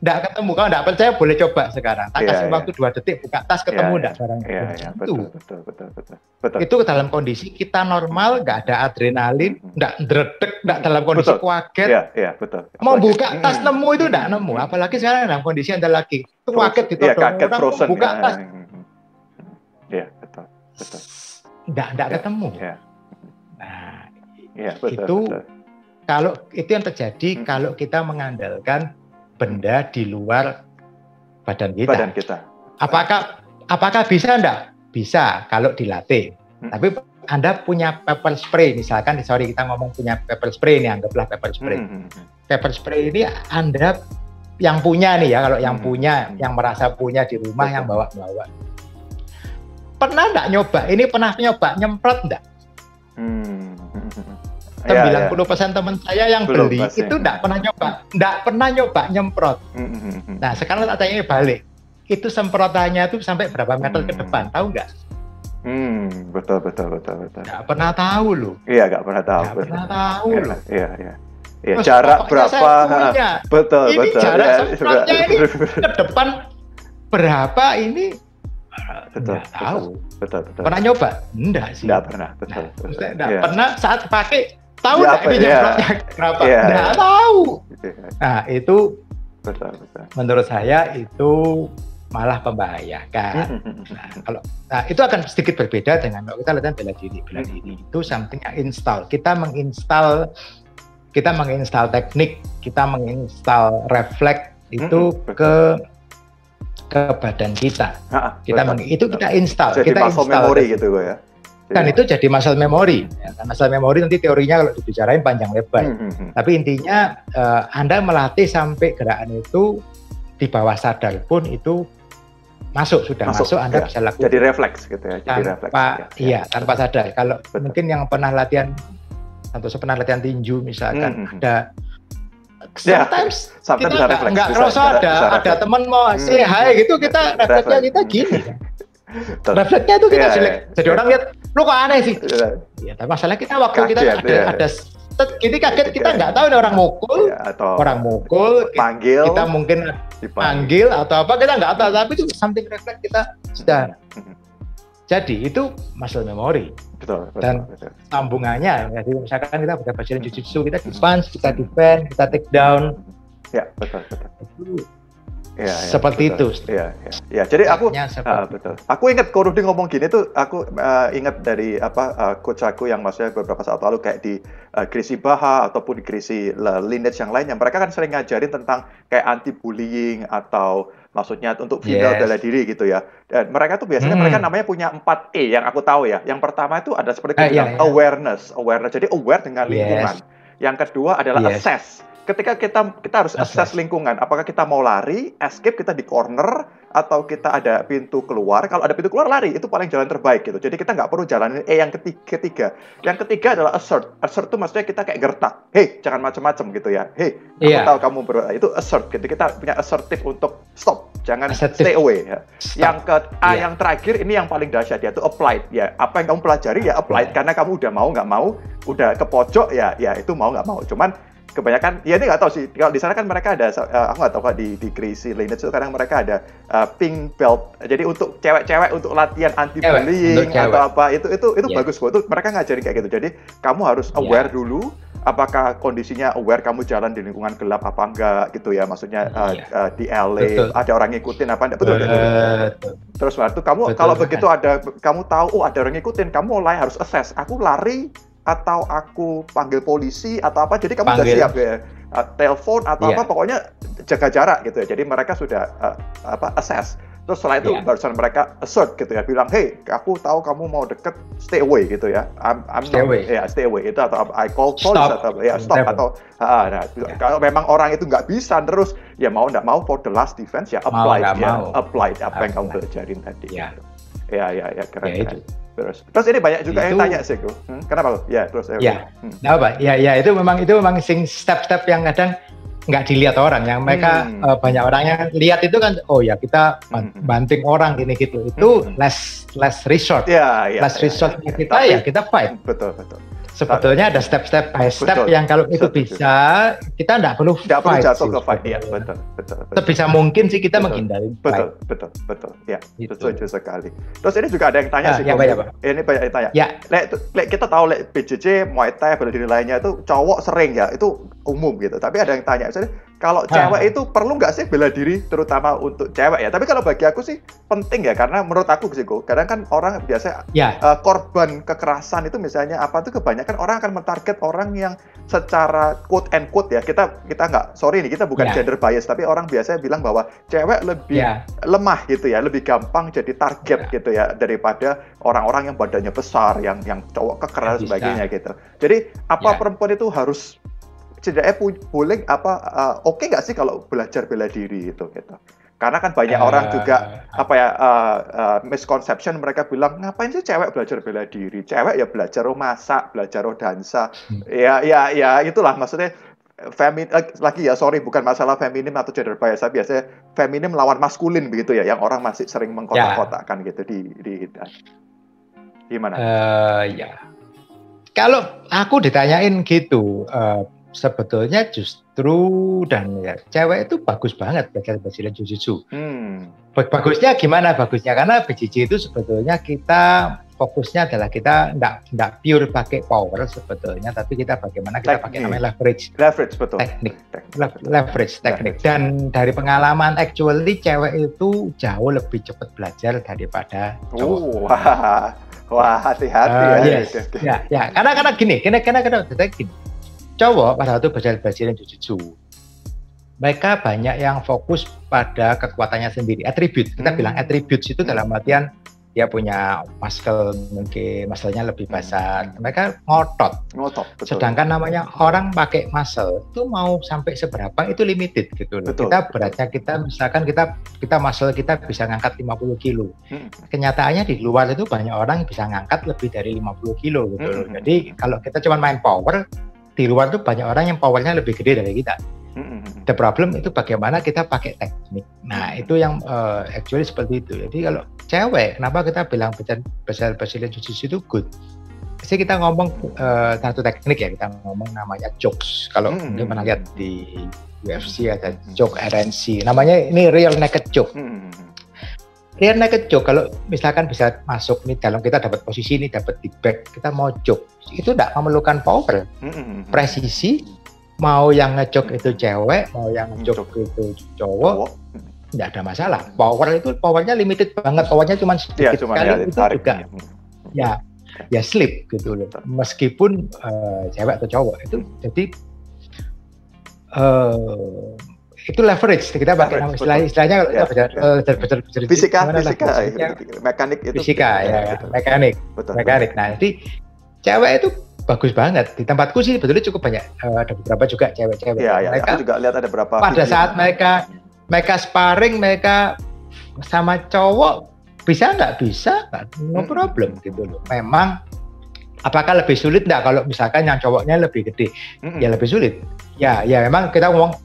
C: Nggak ketemu. Kalau nggak percaya boleh coba sekarang. Tak kasih waktu 2 detik, buka tas, ketemu nggak barangnya.
B: Iya. Betul.
C: Itu dalam kondisi kita normal, nggak ada adrenalin, nggak dredeg, nggak dalam kondisi kaget.
B: Iya, betul.
C: Mau buka tas nemu itu nggak nemu. Apalagi sekarang dalam kondisi Anda lagi kaget ditodong orang, buka tas.
B: Iya, betul.
C: Nggak ketemu. Nah,
B: betul.
C: Itu kalau itu yang terjadi kalau kita mengandalkan benda di luar badan kita. Apakah bisa enggak? Bisa kalau dilatih. Tapi Anda punya pepper spray misalkan, kita ngomong punya pepper spray ini, anggaplah pepper spray. Pepper spray ini Anda yang punya nih ya, kalau yang punya, yang merasa punya di rumah, yang bawa. Pernah nggak nyoba? Ini pernah nyoba nyemprot nggak? 90% teman saya yang
B: belum,
C: beli
B: pasti.
C: itu nggak pernah nyoba nyemprot. Nah sekarang tak tanya balik, itu semprotannya itu sampai berapa meter ke depan, tahu nggak?
B: Betul.
C: Nggak pernah tahu loh.
B: Iya, nggak pernah tahu.
C: Nggak pernah tahu loh.
B: Iya. Ya, jarak berapa? Betul.
C: Jarak
B: ya,
C: semprotnya ini ke depan berapa ini?
B: Betul.
C: Nggak tahu.
B: Betul.
C: Pernah nyoba? Enggak sih.
B: Nggak pernah. Betul.
C: Nggak pernah saat pakai. Tahu nggak ini nyemprotnya berapa?
B: Iya.
C: Nggak tahu. Nah itu
B: betul.
C: menurut saya itu malah membahayakan. Nah, itu akan sedikit berbeda dengan kalau kita latihan bela diri. Bela diri itu something install. Kita menginstal teknik, kita menginstal refleks itu ke badan kita. Itu kita install.
B: Jadi
C: kita
B: muscle
C: install
B: memory gitu ya.
C: Dan itu jadi muscle memory. Muscle memory nanti teorinya kalau dibicarain panjang lebar. Tapi intinya Anda melatih sampai gerakan itu di bawah sadar pun itu masuk Anda bisa lakukan.
B: Jadi refleks gitu ya.
C: Tanpa sadar. Kalau mungkin yang pernah latihan atau pernah latihan tinju misalkan ada sometimes kita nggak kerasa ada teman mau say hi gitu, kita refleksnya kita gini. Refleksnya itu kita jelek. Jadi orang lihat, lu kok aneh sih? Ya, tapi masalah kita waktu
B: kaget,
C: kita ada kita kaget, kita nggak tahu ada orang mukul,
B: panggil,
C: kita mungkin dipanggil atau apa, kita nggak tahu, tapi itu something refleks kita sudah. Jadi itu muscle memory.
B: Betul.
C: Sambungannya, jadi misalkan kita pakai Brazilian Jiu-Jitsu, kita kita defend, kita take down.
B: Ya, betul.
C: Seperti itu.
B: Iya. Jadi aku betul. Aku ingat Ko Rudi ngomong gini tuh, aku ingat dari coach aku yang maksudnya beberapa saat lalu kayak di Krisi Baha ataupun di Krisi lineage yang lainnya, mereka kan sering ngajarin tentang kayak anti bullying atau maksudnya untuk female bela diri gitu ya. Dan mereka tuh biasanya mereka namanya punya 4E yang aku tahu ya. Yang pertama itu ada seperti awareness. Jadi aware dengan lingkungan. Yang kedua adalah assess. Ketika kita harus assess lingkungan, apakah kita mau lari, escape, kita di corner, atau kita ada pintu keluar. Kalau ada pintu keluar, lari, itu paling jalan terbaik gitu. Jadi kita nggak perlu jalanin yang ketiga. Yang ketiga adalah assert. Assert itu maksudnya kita kayak gertak. Hey, jangan macam-macam gitu ya. Hey, aku tahu kamu itu assert gitu. Kita punya assertive untuk stop, jangan stay away. Ya. Yang terakhir ini yang paling dahsyat, yaitu applied. Ya, apa yang kamu pelajari ya applied. Karena kamu udah mau nggak mau, udah ke pojok ya itu mau nggak mau. Cuman kebanyakan, ya ini nggak tahu sih, kalau di sana kan mereka ada, aku nggak tahu kok di Crazy Lineage itu kadang mereka ada pink belt, jadi untuk cewek-cewek untuk latihan anti bullying atau apa, itu bagus kok, itu mereka ngajarin kayak gitu. Jadi kamu harus aware dulu, apakah kondisinya aware kamu jalan di lingkungan gelap apa enggak gitu ya, maksudnya di LA ada orang ngikutin apa enggak, betul. Terus waktu kamu kalau begitu ada, kamu tahu ada orang ngikutin, kamu mulai harus assess, aku lari atau aku panggil polisi atau apa, jadi kamu sudah siap ya, telepon atau apa, pokoknya jaga jarak gitu ya. Jadi mereka sudah assess. Terus setelah itu barusan mereka assert gitu ya, bilang, hey, aku tahu kamu mau deket, stay away gitu ya. Stay away itu, atau I call police atau stop atau kalau memang orang itu nggak bisa terus ya mau nggak mau for the last defense ya apply apa yang kamu belajarin tadi. Ya keren. Terus ini banyak juga yang tanya sih, kenapa lo?
C: Itu memang step-step yang kadang nggak dilihat orang, yang mereka banyak orang yang lihat itu kan, oh ya kita banting orang gini gitu, itu last resort. Last resort kita fight.
B: Betul.
C: Sebetulnya ada step-step by step yang kalau itu bisa, kita nggak perlu
B: jatuh ke fight. Iya, betul.
C: Sebisa mungkin sih kita menghindari fight.
B: Betul. Ya, setuju sekali. Terus ini juga ada yang tanya sih. Ini banyak yang tanya. Kita tahu PJJ, Muay Thai, bela diri lainnya itu cowok sering ya, itu umum gitu. Tapi ada yang tanya, misalnya kalau cewek itu perlu nggak sih bela diri, terutama untuk cewek ya? Tapi kalau bagi aku sih penting ya, karena menurut aku sih, kadang kan orang biasa korban kekerasan itu misalnya apa tuh, kebanyakan orang akan mentarget orang yang secara quote and quote ya, kita nggak, sorry nih, kita bukan gender bias, tapi orang biasanya bilang bahwa cewek lebih lemah gitu ya, lebih gampang jadi target gitu ya, daripada orang-orang yang badannya besar, yang cowok kekeras dan sebagainya gitu. Jadi apa perempuan itu harus cederanya boleh oke nggak sih kalau belajar bela diri gitu. Karena kan banyak orang juga misconception, mereka bilang ngapain sih cewek belajar bela diri? Cewek ya belajar masak, belajar dansa. Ya itulah maksudnya lagi ya, sorry, bukan masalah feminim atau gender bias, biasanya feminim melawan maskulin begitu ya, yang orang masih sering mengkotak-kotakkan gitu di gimana?
C: Ya. Kalau aku ditanyain gitu, sebetulnya justru dan ya, cewek itu bagus banget belajar Brazilian Jiu-Jitsu. Bagusnya gimana? Bagusnya karena BJJ itu sebetulnya kita fokusnya adalah kita enggak pure pakai power sebetulnya, tapi kita bagaimana kita pakai namanya leverage
B: betul.
C: Leverage teknik. Dan dari pengalaman actually cewek itu jauh lebih cepat belajar daripada cowok.
B: Wah, hati-hati
C: yes. Ya, karena gini. Cowok pada waktu belajar Brazilian Jiu-Jitsu, mereka banyak yang fokus pada kekuatannya sendiri, atribut. Kita bilang attributes itu dalam artian dia punya muscle-nya lebih besar. Mereka ngotot. Betul. Sedangkan namanya orang pakai muscle itu mau sampai seberapa itu limited gitu loh. Misalkan kita muscle kita bisa ngangkat 50 kilo. Kenyataannya di luar itu banyak orang yang bisa ngangkat lebih dari 50 kilo gitu loh. Jadi kalau kita cuma main power, di luar itu banyak orang yang powernya lebih gede dari kita. The problem itu bagaimana kita pakai teknik. Nah itu yang actually seperti itu. Jadi kalau cewek, kenapa kita bilang Brazilian Jiu-Jitsu itu good? Jadi kita ngomong satu teknik ya, kita ngomong namanya jokes. Kalau mungkin pernah lihat di UFC ada joke RNC, namanya ini real naked joke. Real naked joke, kalau misalkan bisa masuk nih dalam kita dapat posisi ini, dapat di back, kita mau joke, itu tidak memerlukan power, presisi. Mau yang ngejok itu cewek, mau yang ngejok itu cowok, tidak ada masalah. Powernya limited banget, powernya cuma sedikit sekali itu juga. Ya slip gitu loh. Meskipun cewek atau cowok itu, jadi itu leverage. Kita pakai nama istilahnya kalau kita belajar
B: fisika, mekanik itu.
C: Fisika ya, mekanik. Nah, jadi cewek itu bagus banget. Di tempatku sih betulnya cukup banyak, ada beberapa juga cewek-cewek.
B: Mereka aku juga lihat ada beberapa
C: pada video. Saat mereka sparring, mereka sama cowok bisa nggak bisa, no problem gitu loh. Memang apakah lebih sulit nggak kalau misalkan yang cowoknya lebih gede? Ya lebih sulit. Ya memang kita ngomong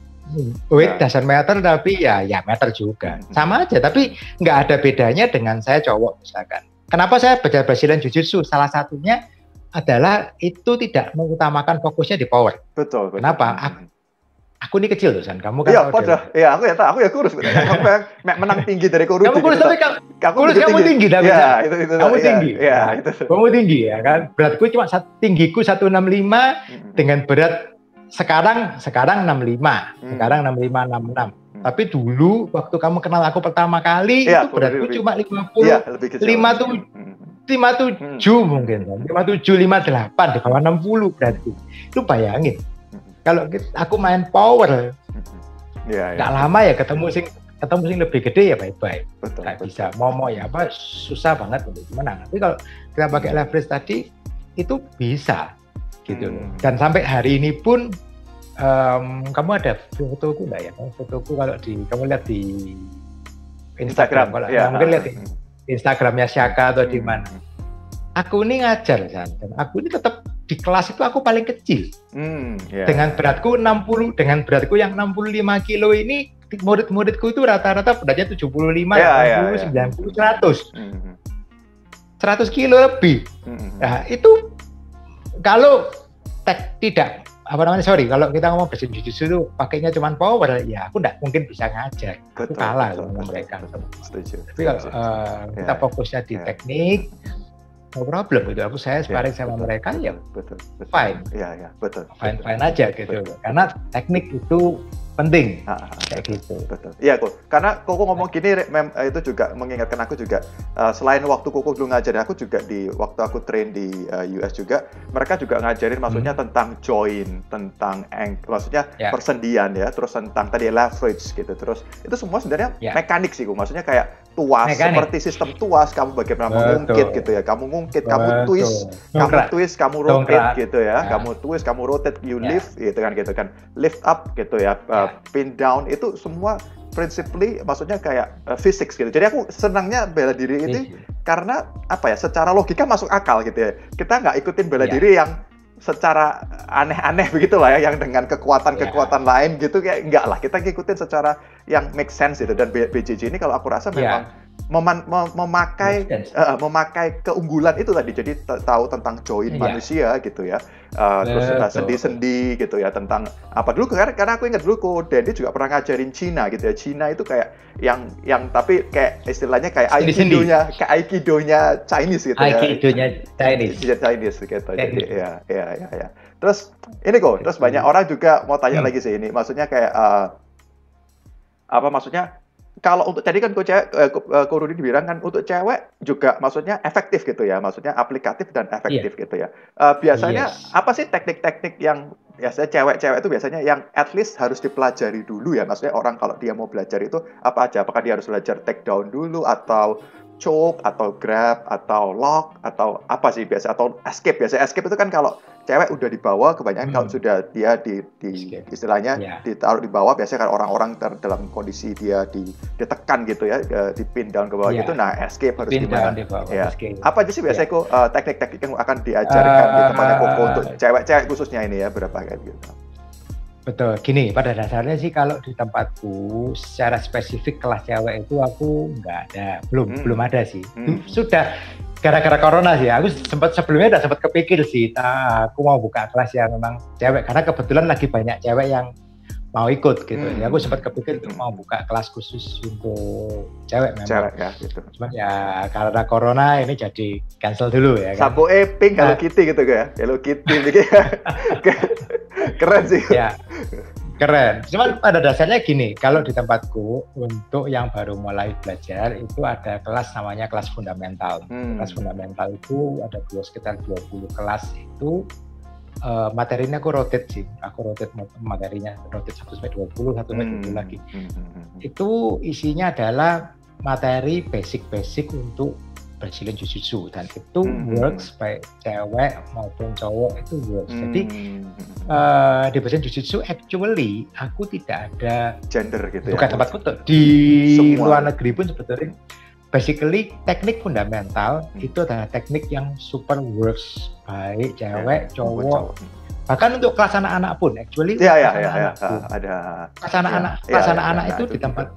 C: weight doesn't matter, tapi ya meter juga. Sama aja, tapi nggak ada bedanya dengan saya cowok misalkan. Kenapa saya belajar Brazilian Jiu-Jitsu? Salah satunya adalah itu tidak mengutamakan fokusnya di power.
B: Betul.
C: Kenapa? Aku ini kecil tuh, San. Kamu kan
B: aku ya kurus. Aku menang tinggi dari kurus.
C: Kamu kurus tapi kamu tinggi tapi. Kamu tinggi. Kamu tinggi ya kan. Beratku cuma tinggiku 165 dengan berat sekarang 65. Sekarang 65 66. Tapi dulu waktu kamu kenal aku pertama kali itu beratku cuma 57 mungkin, 57, 58 di bawah 60 berarti. Itu bayangin. Kalau aku main power, nggak lama ya ketemu sing lebih gede ya baik-baik. Nggak bisa mau ya susah banget untuk menang. Tapi kalau kita pakai leverage tadi itu bisa gitu. Dan sampai hari ini pun kamu ada fotoku nggak ya? Fotoku kalau kamu lihat di Instagram, kalau mungkin lihat Instagramnya Syaka atau di mana. Aku ini ngajar, dan aku ini tetap di kelas itu aku paling kecil. Dengan beratku 60, dengan beratku yang 65 kilo ini, murid-muridku itu rata-rata beratnya 75, 80, 90, 100 kilo lebih. Nah itu kalau kalau kita ngomong Brazilian Jiu-Jitsu itu pakainya cuma power, ya aku nggak mungkin bisa ngajar. Aku kalah sama mereka. Tapi kalau kita fokusnya di teknik, no problem gitu. Saya sparring sama mereka ya fine.
B: Betul.
C: Fine aja gitu. Karena teknik itu penting kayak gitu.
B: Betul. Iya kok. Karena Koko ngomong gini, itu juga mengingatkan aku juga. Selain waktu Koko dulu ngajarin aku juga di waktu aku train di US juga, mereka juga ngajarin maksudnya tentang join, tentang maksudnya persendian ya, terus tentang tadi leverage gitu. Terus itu semua sebenarnya mekanik sih, maksudnya kayak tuas, seperti sistem tuas, kamu bagaimana mengungkit gitu ya. Kamu ngungkit, kamu twist, kamu rotate gitu ya. Kamu twist, kamu rotate, you lift gitu kan. Lift up gitu ya. Pin down itu semua principally maksudnya kayak physics gitu. Jadi aku senangnya bela diri ini karena apa ya, secara logika masuk akal gitu ya. Kita nggak ikutin bela diri yang secara aneh-aneh begitulah ya, yang dengan kekuatan-kekuatan lain gitu, kayak enggak lah, kita ngikutin secara yang make sense gitu. Dan BJJ ini kalau aku rasa memang memakai keunggulan itu tadi, jadi tahu tentang join manusia gitu ya, terus sendi-sendi gitu ya, tentang apa dulu karena aku ingat dulu Ko Dendi juga pernah ngajarin Cina gitu ya. Cina itu kayak yang tapi kayak istilahnya kayak aikidonya Chinese gitu ya.
C: Aikidonya Chinese
B: gitu. Jadi ya. Terus ini kok, terus banyak orang juga mau tanya lagi sih ini, maksudnya kayak apa maksudnya, kalau untuk tadi kan Ko Rudi bilang kan untuk cewek juga maksudnya efektif gitu ya, maksudnya aplikatif dan efektif gitu ya. Biasanya apa sih teknik-teknik yang biasanya cewek-cewek itu biasanya yang at least harus dipelajari dulu ya, maksudnya orang kalau dia mau belajar itu apa aja? Apakah dia harus belajar take down dulu, atau choke, atau grab, atau lock, atau apa sih biasa, atau escape? Biasanya escape itu kan kalau cewek udah di bawah, kebanyakan kalau sudah dia di istilahnya ditaruh di bawah, biasanya kan orang-orang dalam kondisi dia ditekan gitu ya, di pin down ke bawah gitu. Nah, escape harus gimana? Ya. Apa aja sih biasanya kok teknik-teknik yang akan diajarkan di tempatnya Koko untuk cewek-cewek khususnya ini ya, berapa kayak gitu?
C: Betul, gini, pada dasarnya sih kalau di tempatku secara spesifik kelas cewek itu aku nggak ada, belum ada sih. Sudah gara-gara corona sih, aku sebelumnya udah sempat kepikir sih, aku mau buka kelas yang memang cewek, karena kebetulan lagi banyak cewek yang mau ikut gitu. Ya aku sempat kepikir untuk mau buka kelas khusus untuk cewek memang.
B: Cewek ya gitu.
C: Cuman ya karena corona ini jadi cancel dulu ya kan.
B: Sampo pink Hello Kitty gitu ya. Hello Kitty gitu. Keren sih.
C: Ya. Keren. Cuman pada dasarnya gini, kalau di tempatku untuk yang baru mulai belajar itu ada kelas namanya kelas fundamental. Kelas fundamental itu ada sekitar 20 kelas itu. Materinya aku rotate sih, materinya rotate 1-20 lagi. Itu isinya adalah materi basic untuk Brazilian Jiu-Jitsu, dan itu works baik cewek maupun cowok, itu works. Jadi di Brazilian Jiu-Jitsu actually aku tidak ada
B: gender gitu
C: bukan
B: ya.
C: Tempatku di luar negeri pun sebetulnya basically teknik fundamental itu adalah teknik yang super works baik cewek, cowok. Bahkan untuk kelas anak-anak pun actually
B: ada
C: kelas anak-anak itu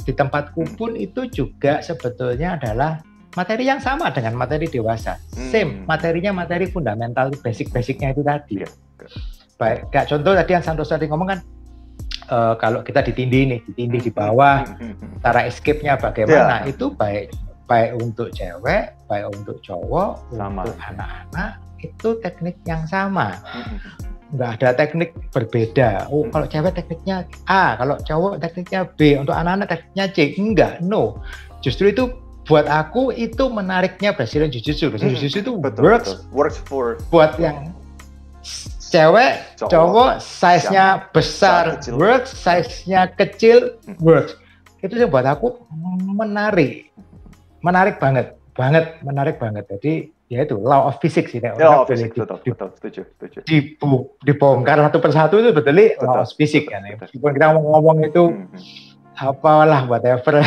C: di tempatku pun itu juga sebetulnya adalah materi yang sama dengan materi dewasa. Same, materinya materi fundamental, basic-basicnya itu tadi. Baik, kayak contoh tadi yang Santoso tadi ngomong kan, kalau kita ditindih di bawah, cara escape-nya bagaimana, itu baik untuk cewek, baik untuk cowok, sama. Untuk anak-anak itu teknik yang sama. Nggak ada teknik berbeda. Oh, kalau cewek tekniknya A, kalau cowok tekniknya B, untuk anak-anak tekniknya C. Enggak, no. Justru itu buat aku itu menariknya Brazilian Jiu-Jitsu. Brazilian Jiu-Jitsu itu works for buat yang cewek, cowok, size-nya besar works, size-nya kecil works. Itu sih buat aku menarik banget. Jadi ya itu law of physics sih.
B: Law of physics, betul, setuju.
C: Dibongkar satu persatu itu betul law of physics kan. Meskipun kita ngomong itu apalah whatever,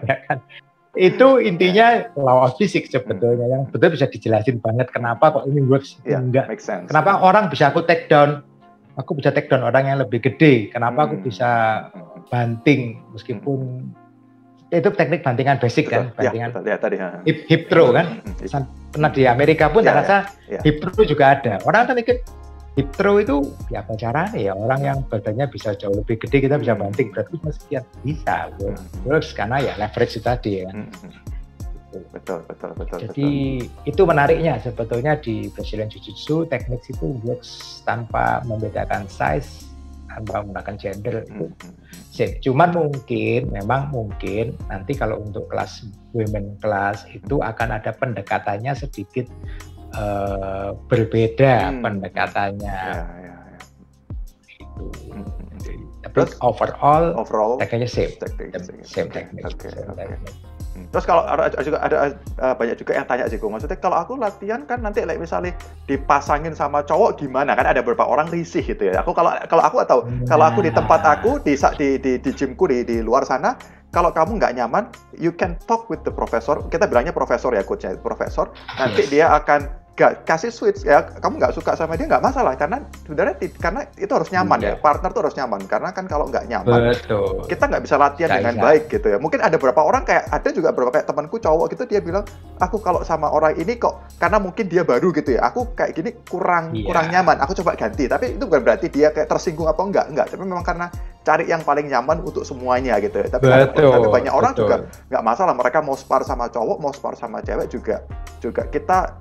C: ya kan. Itu intinya law of physics sebetulnya, yang betul bisa dijelasin banget kenapa kok ini works, enggak. Kenapa orang bisa aku take down orang yang lebih gede, kenapa aku bisa banting meskipun itu teknik bantingan basic kan, bantingan hip throw kan. Pernah di Amerika pun saya rasa hip throw juga ada. Orang kan mikir hip throw itu ya apa caranya ya, orang yang badannya bisa jauh lebih gede kita bisa banting, berarti sekian bisa works karena ya leverage itu tadi kan.
B: Betul.
C: Jadi itu menariknya sebetulnya di Brazilian Jiu-Jitsu, teknik itu works tanpa membedakan size, tanpa menggunakan gender. sip. Cuman memang mungkin nanti kalau untuk kelas women class itu akan ada pendekatannya sedikit berbeda pendekatannya. Itu. Tapi overall tekniknya same teknik.
B: Terus kalau ada banyak juga yang tanya sih, maksudnya kalau aku latihan kan nanti misalnya dipasangin sama cowok gimana, kan ada beberapa orang risih gitu ya. Aku kalau aku atau kalau aku di tempat aku di gymku di luar sana, kalau kamu nggak nyaman, you can talk with the professor. Kita bilangnya profesor ya, coachnya profesor. Nanti dia akan kasih switch ya. Kamu nggak suka sama dia nggak masalah, karena sebenarnya karena itu harus nyaman ya. Partner tuh harus nyaman, karena kan kalau nggak nyaman, kita nggak bisa latihan dengan baik gitu ya. Mungkin ada beberapa orang ada juga beberapa kayak temanku cowok gitu, dia bilang aku kalau sama orang ini kok karena mungkin dia baru gitu ya, aku kayak gini kurang nyaman, aku coba ganti. Tapi itu bukan berarti dia kayak tersinggung apa enggak. Tapi memang karena cari yang paling nyaman untuk semuanya gitu ya. Tapi banyak orang juga nggak masalah, mereka mau spar sama cowok, mau spar sama cewek juga kita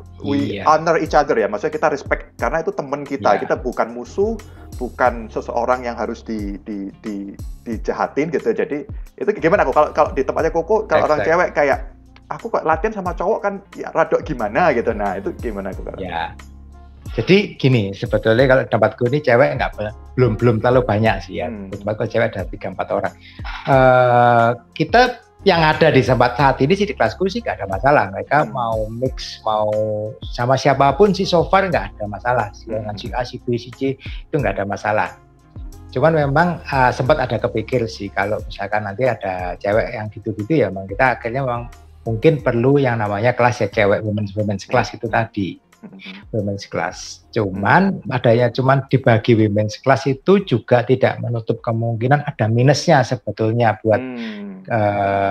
B: honor each other ya, maksudnya kita respect karena itu teman kita, kita bukan musuh, bukan seseorang yang harus dijahatin gitu. Jadi itu gimana aku kalau di tempatnya Koko, kalau orang cewek kayak aku kok latihan sama cowok kan ya rada gimana gitu. Nah, itu gimana aku?
C: Ya. Jadi gini, sebetulnya kalau tempatku ini cewek belum terlalu banyak sih ya. Tempatku cewek ada 3-4 orang. Kita yang ada di tempat saat ini sih di kelasku sih nggak ada masalah. Mereka mau mix, mau sama siapapun sih so far nggak ada masalah. Dengan si A, si B, si C itu nggak ada masalah. Cuman memang sempat ada kepikir sih kalau misalkan nanti ada cewek yang gitu-gitu ya, memang kita akhirnya memang mungkin perlu yang namanya kelas ya cewek women's class itu tadi. Women's class. Cuman dibagi women's class itu juga tidak menutup kemungkinan ada minusnya sebetulnya buat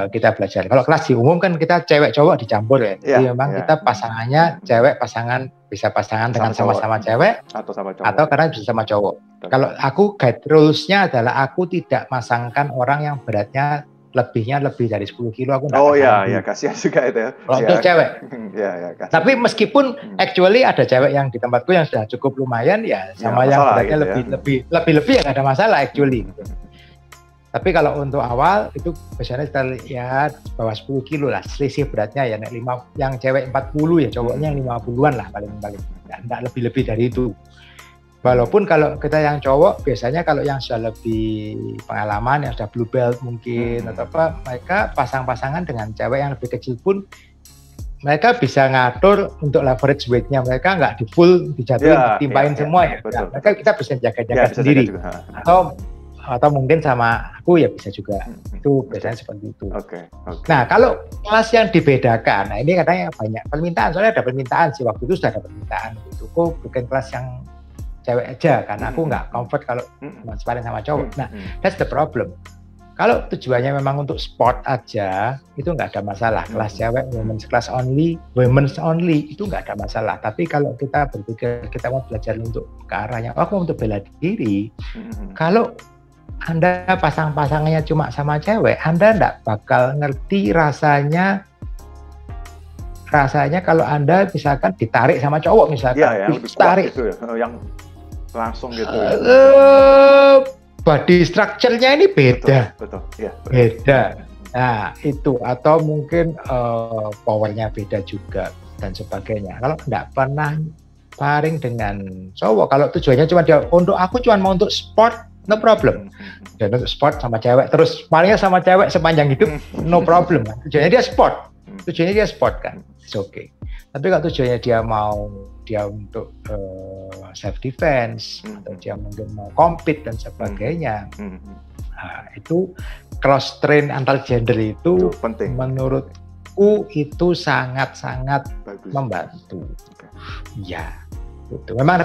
C: kita belajar. Kalau kelas di umum kan kita cewek cowok dicampur ya. Jadi memang kita pasangannya cewek bisa pasangan dengan sama-sama cewek atau sama cowok. Atau karena bisa sama cowok. Kalau aku guide rules-nya adalah aku tidak masangkan orang yang beratnya lebih dari 10 kilo aku enggak.
B: Kasihan juga itu ya.
C: Kalau untuk cewek. Tapi meskipun actually ada cewek yang di tempatku yang sudah cukup lumayan ya sama yang beratnya gitu lebih ya enggak ada masalah actually gitu. Tapi kalau untuk awal itu biasanya kita lihat bawah 10 kilo lah selisih beratnya ya, yang cewek 40 ya cowoknya yang 50-an lah paling enggak lebih dari itu. Walaupun kalau kita yang cowok biasanya kalau yang sudah lebih pengalaman, yang sudah blue belt mungkin atau apa, mereka pasang-pasangan dengan cewek yang lebih kecil pun mereka bisa ngatur untuk leverage weight-nya, mereka nggak di full dijatuhin, ditimpain semua ya. Mereka kita bisa jaga-jaga sendiri. Atau mungkin sama aku ya bisa juga. Itu biasanya seperti itu. Nah, kalau kelas yang dibedakan, nah ini katanya banyak permintaan, soalnya ada permintaan sih, waktu itu sudah ada permintaan gitu. Kok bikin kelas yang cewek aja, karena aku nggak comfort kalau sparring sama cowok. Nah, that's the problem. Kalau tujuannya memang untuk sport aja, itu nggak ada masalah. Kelas cewek, women's class only, itu nggak ada masalah. Tapi kalau kita berpikir kita mau belajar untuk ke arahnya, aku mau untuk bela diri, kalau Anda pasang-pasangannya cuma sama cewek, Anda nggak bakal ngerti rasanya kalau Anda misalkan ditarik sama cowok misalkan, ditarik
B: itu ya, yang langsung gitu.
C: Body structure-nya ini beda.
B: Betul.
C: Beda. Nah, itu atau mungkin power-nya beda juga dan sebagainya. Kalau nggak pernah sparring dengan cowok, kalau tujuannya cuma aku cuma mau untuk sport, no problem. Dan untuk sport sama cewek, terus sparringnya sama cewek sepanjang hidup, no problem. Tujuannya dia sport. Kan, it's okay. Tapi kalau tujuannya dia untuk self defense atau dia mungkin mau compete dan sebagainya, nah, itu cross train antar gender itu
B: penting.
C: Menurutku itu sangat membantu. Ya, itu memang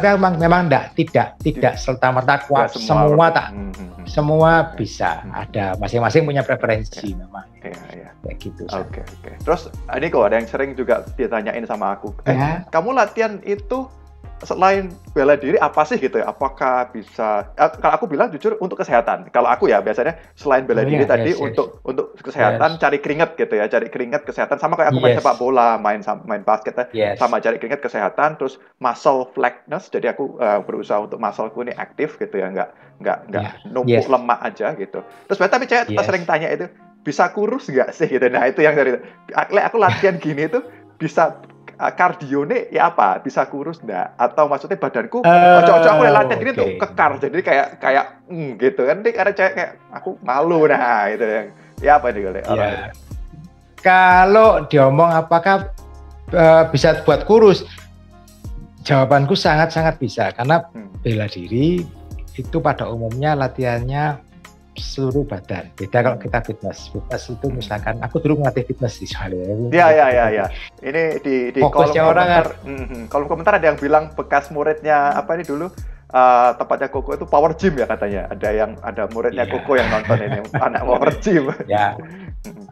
C: tidak serta-merta kuat semua semua bisa. Ada masing-masing punya preferensi memang. Kayak gitu.
B: Oke. Terus ini kok ada yang sering juga ditanyain sama aku. Kamu latihan itu selain bela diri apa sih gitu ya? Apakah bisa? Kalau aku bilang jujur untuk kesehatan. Kalau aku ya biasanya selain bela diri tadi untuk kesehatan cari keringat gitu ya, cari keringat kesehatan. Sama kayak aku main sepak bola, main basket sama cari keringat kesehatan. Terus muscle flexibility. Jadi aku berusaha untuk muscleku ini aktif gitu ya, nggak numpuk lemak aja gitu. Terus tapi cewek sering tanya itu bisa kurus nggak sih gitu. Nah itu yang dari aku latihan gini itu bisa kardio nih ya apa bisa kurus enggak atau maksudnya badanku ojo-ojo aku latihan gini tuh kekar jadi kayak gitu kan karena kayak aku malu nah itu yang ya apa nih
C: kalau diomong apakah bisa buat kurus, jawabanku sangat bisa karena bela diri itu pada umumnya latihannya seluruh badan. Beda kalau kita fitness itu misalkan aku dulu melatih fitness di soalnya.
B: Iya. Ini di kolom komentar, kolom komentar ada yang bilang bekas muridnya apa ini dulu tempatnya Koko itu power gym ya katanya. Ada muridnya Koko yang nonton ini anak power gym.
C: Ya,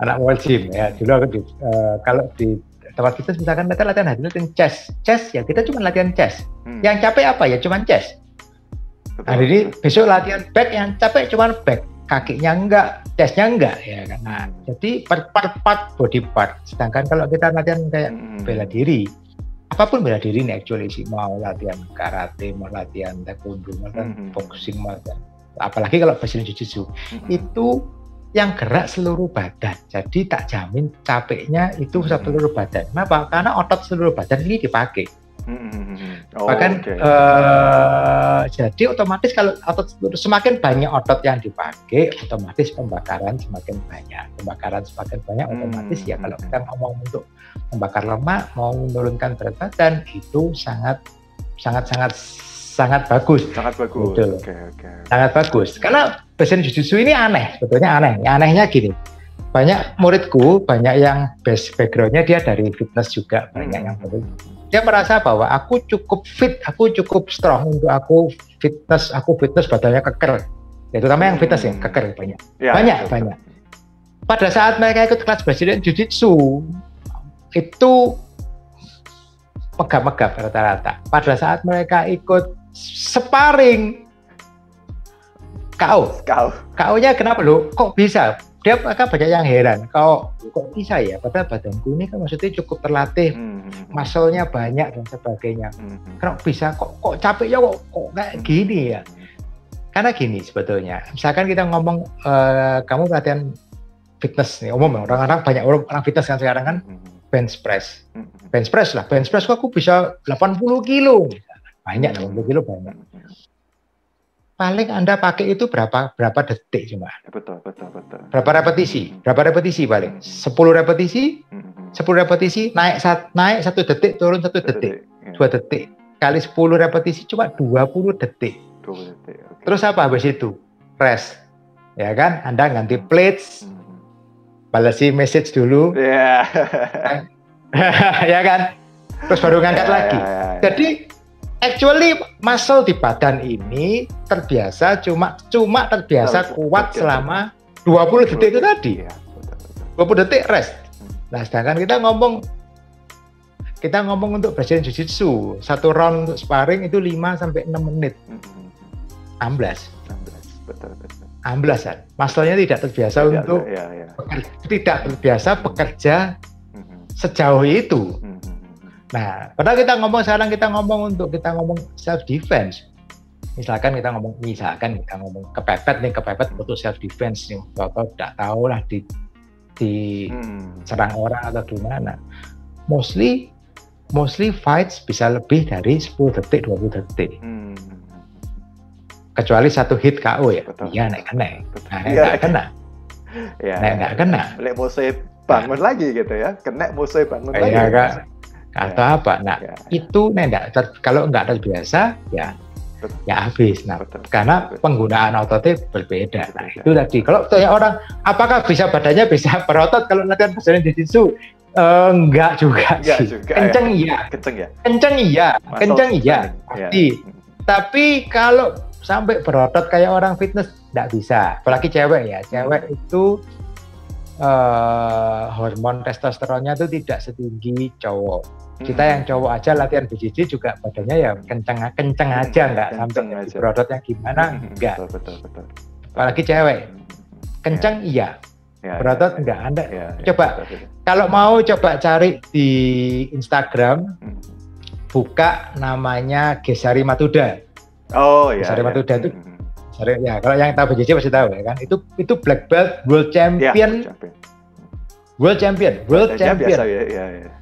C: anak power gym ya. Dulu aku kalau di tempat fitness misalkan kita latihan chest ya kita cuma latihan chest. Yang capek apa ya cuma chest. Hari ini besok latihan back yang capek cuma back, kakinya enggak, chestnya enggak ya kan. Nah, jadi part body part. Sedangkan kalau kita latihan kayak bela diri, apapun bela diri nih actually sih, mau latihan karate, mau latihan taekwondo, mau latihan boxing, apalagi kalau Brazilian Jiu-Jitsu itu yang gerak seluruh badan. Jadi tak jamin capeknya itu seluruh badan. Kenapa? Karena otot seluruh badan ini dipakai. Bahkan jadi otomatis kalau otot semakin banyak otot yang dipakai, otomatis pembakaran semakin banyak. Otomatis ya kalau kita ngomong untuk membakar lemak, mau menurunkan berat badan itu sangat bagus. Gitu. Sangat bagus. Karena Brazilian Jiu-Jitsu ini aneh, sebetulnya aneh. Anehnya gini. Banyak muridku, banyak yang backgroundnya dia dari fitness juga, banyak yang dia merasa bahwa aku cukup fit, aku cukup strong untuk aku fitness badannya keker. Ya terutama yang fitness yang keker banyak. Banyak. Pada saat mereka ikut kelas Brazilian Jiu-Jitsu itu megap-megap rata-rata. Pada saat mereka ikut sparring KO-nya kenapa lo? Kok bisa? Dia akan banyak yang heran, kok bisa ya? Padahal badanku ini kan maksudnya cukup terlatih, muscle-nya banyak dan sebagainya. Kenapa bisa? Kok capek ya? Kok kayak gini ya? Karena gini sebetulnya. Misalkan kita ngomong kamu latihan fitness nih, umum orang-orang banyak orang fitness kan sekarang kan bench press kok aku bisa 80 kilo, banyak 80 kilo banyak. Paling Anda pakai itu berapa detik cuma?
B: Betul.
C: Berapa repetisi paling? 10 repetisi, naik 1 detik, turun 1 detik, 2 detik. Kali 10 repetisi cuma 20 detik. Terus apa habis itu? Rest. Ya kan? Anda ganti plates, balasi message dulu. Ya kan? Terus baru ngangkat lagi. Jadi actually muscle di badan ini terbiasa cuma terbiasa kuat selama 20 detik itu tadi. 20 detik rest. Nah, sedangkan kita ngomong untuk Brazilian Jiu-Jitsu, 1 round untuk sparring itu 5 sampai 6 menit. 16. Betul. 16-an. Muscle-nya tidak terbiasa tidak terbiasa bekerja sejauh itu. Nah, padahal kita ngomong self defense. Misalkan kita ngomong kepepet untuk self defense nih. Atau tidak tahu lah di serang orang atau gimana. Mostly fights bisa lebih dari 10 detik, 20 detik. Kecuali 1 hit KO ya. Iya, naik kena. Nggak kena.
B: Lek musuh bangun lagi gitu ya. Kena musuh bangun lagi.
C: Iya, Kak. Atau apa? Nah, itu kalau nggak terbiasa ya habis. Nah, karena penggunaan ototnya berbeda. Nah, itu tadi. Kalau tanya orang, apakah badannya bisa berotot kalau latihan Brazilian Jiu-Jitsu? Enggak juga sih. Kenceng iya. Pasti. Tapi kalau sampai berotot kayak orang fitness nggak bisa. Apalagi cewek ya. Cewek itu hormon testosteronnya itu tidak setinggi cowok. Kita yang cowok aja latihan BJJ juga badannya ya kenceng aja, nggak sampai berotot yang gimana, enggak. Betul. Apalagi cewek, kenceng iya, berotot enggak. Anda coba, kalau mau coba cari di Instagram, buka namanya Gesari Matuda. Gesari Matuda itu, ya kalau yang tahu BJJ pasti tahu ya kan, itu black belt, world champion. Biasa, ya.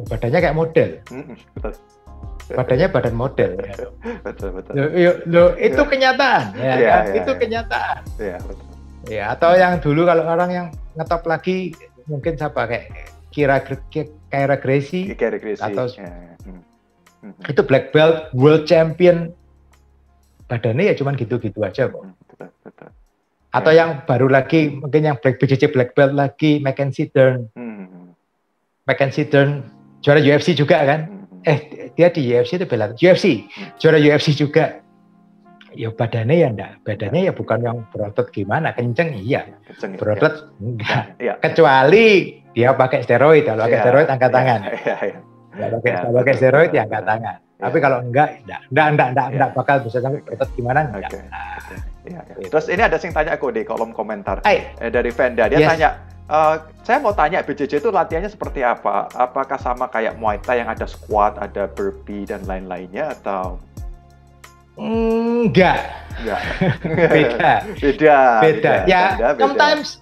C: Badannya kayak model. Betul. Badannya badan model.
B: Betul.
C: Loh, itu kenyataan, ya kan? Itu kenyataan. Iya, betul. Ya, atau yang dulu kalau orang yang ngetop lagi mungkin siapa kayak Kyra Gracie atau itu black belt, world champion. Badannya ya cuman gitu-gitu aja kok. Betul. Atau yang baru lagi mungkin yang BJJ black belt lagi, Mackenzie Dern. Mackenzie Dern juara UFC juga kan? Dia di UFC itu bela UFC, juara UFC juga. Ya badannya ya enggak, badannya ya bukan yang berotot gimana, kenceng iya, berotot enggak. Kecuali dia pakai steroid, kalau pakai steroid angkat tangan. Kalau pakai steroid ya angkat tangan. Tapi kalau enggak bakal bisa sampai berotot gimana enggak.
B: Terus ini ada yang tanya aku di kolom komentar dari Venda, dia tanya. Saya mau tanya, BJJ itu latihannya seperti apa? Apakah sama kayak Muay Thai yang ada squat, ada burpee dan lain-lainnya atau?
C: Enggak. Beda. Ya, sometimes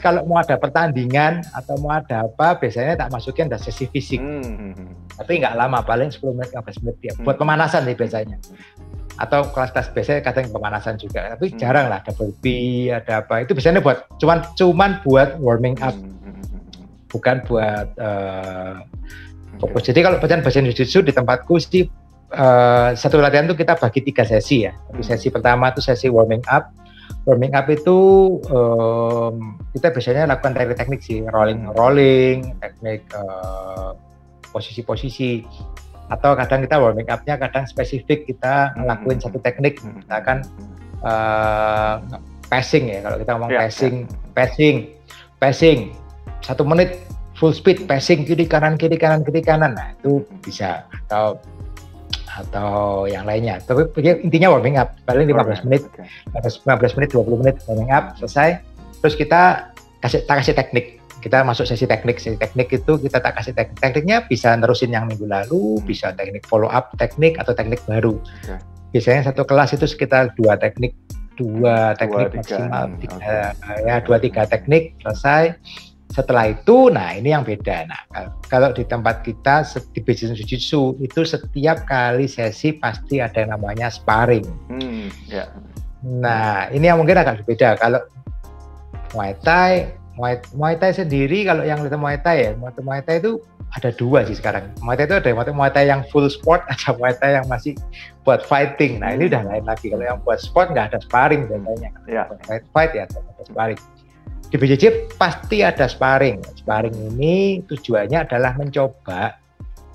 C: kalau mau ada pertandingan atau mau ada apa, biasanya tak masukin ada sesi fisik. Tapi nggak lama, paling 10 menit, 15 menit ya. Buat pemanasan nih biasanya. Atau kelas-kelas biasanya kadang pemanasan juga, tapi jarang lah ada burpee, ada apa, itu biasanya buat cuman buat warming up, bukan buat fokus. Jadi kalau bacaan jiu-jitsu di tempatku sih satu latihan itu kita bagi 3 sesi ya. Tapi sesi pertama itu sesi warming up itu kita biasanya lakukan teknik sih, rolling, teknik posisi-posisi. Atau kadang kita warming up-nya kadang spesifik kita ngelakuin satu teknik, misalkan passing ya, kalau kita ngomong passing 1 menit full speed passing kiri kanan, nah itu bisa, atau yang lainnya. Tapi intinya warming up paling 15 menit, 20 menit warming up selesai, terus kita kasih teknik. Kita masuk sesi teknik itu kita tak kasih tekniknya, bisa nerusin yang minggu lalu, bisa teknik follow up teknik atau teknik baru. Biasanya satu kelas itu sekitar 2 teknik maksimal, 2-3 teknik selesai. Setelah itu, nah ini yang beda. Nah kalau di tempat kita di BJJ Jiu-Jitsu itu setiap kali sesi pasti ada yang namanya sparring. Nah ini yang mungkin agak berbeda. Kalau Muay Thai sendiri, kalau yang lihat Muay Thai itu ada 2 sih sekarang. Muay Thai itu ada Muay Thai yang full sport, ada Muay Thai yang masih buat fighting. Nah ini udah lain lagi. Kalau yang buat sport nggak ada sparring biasanya. Fight ya ada sparring. Di BJJ pasti ada sparring. Sparring ini tujuannya adalah mencoba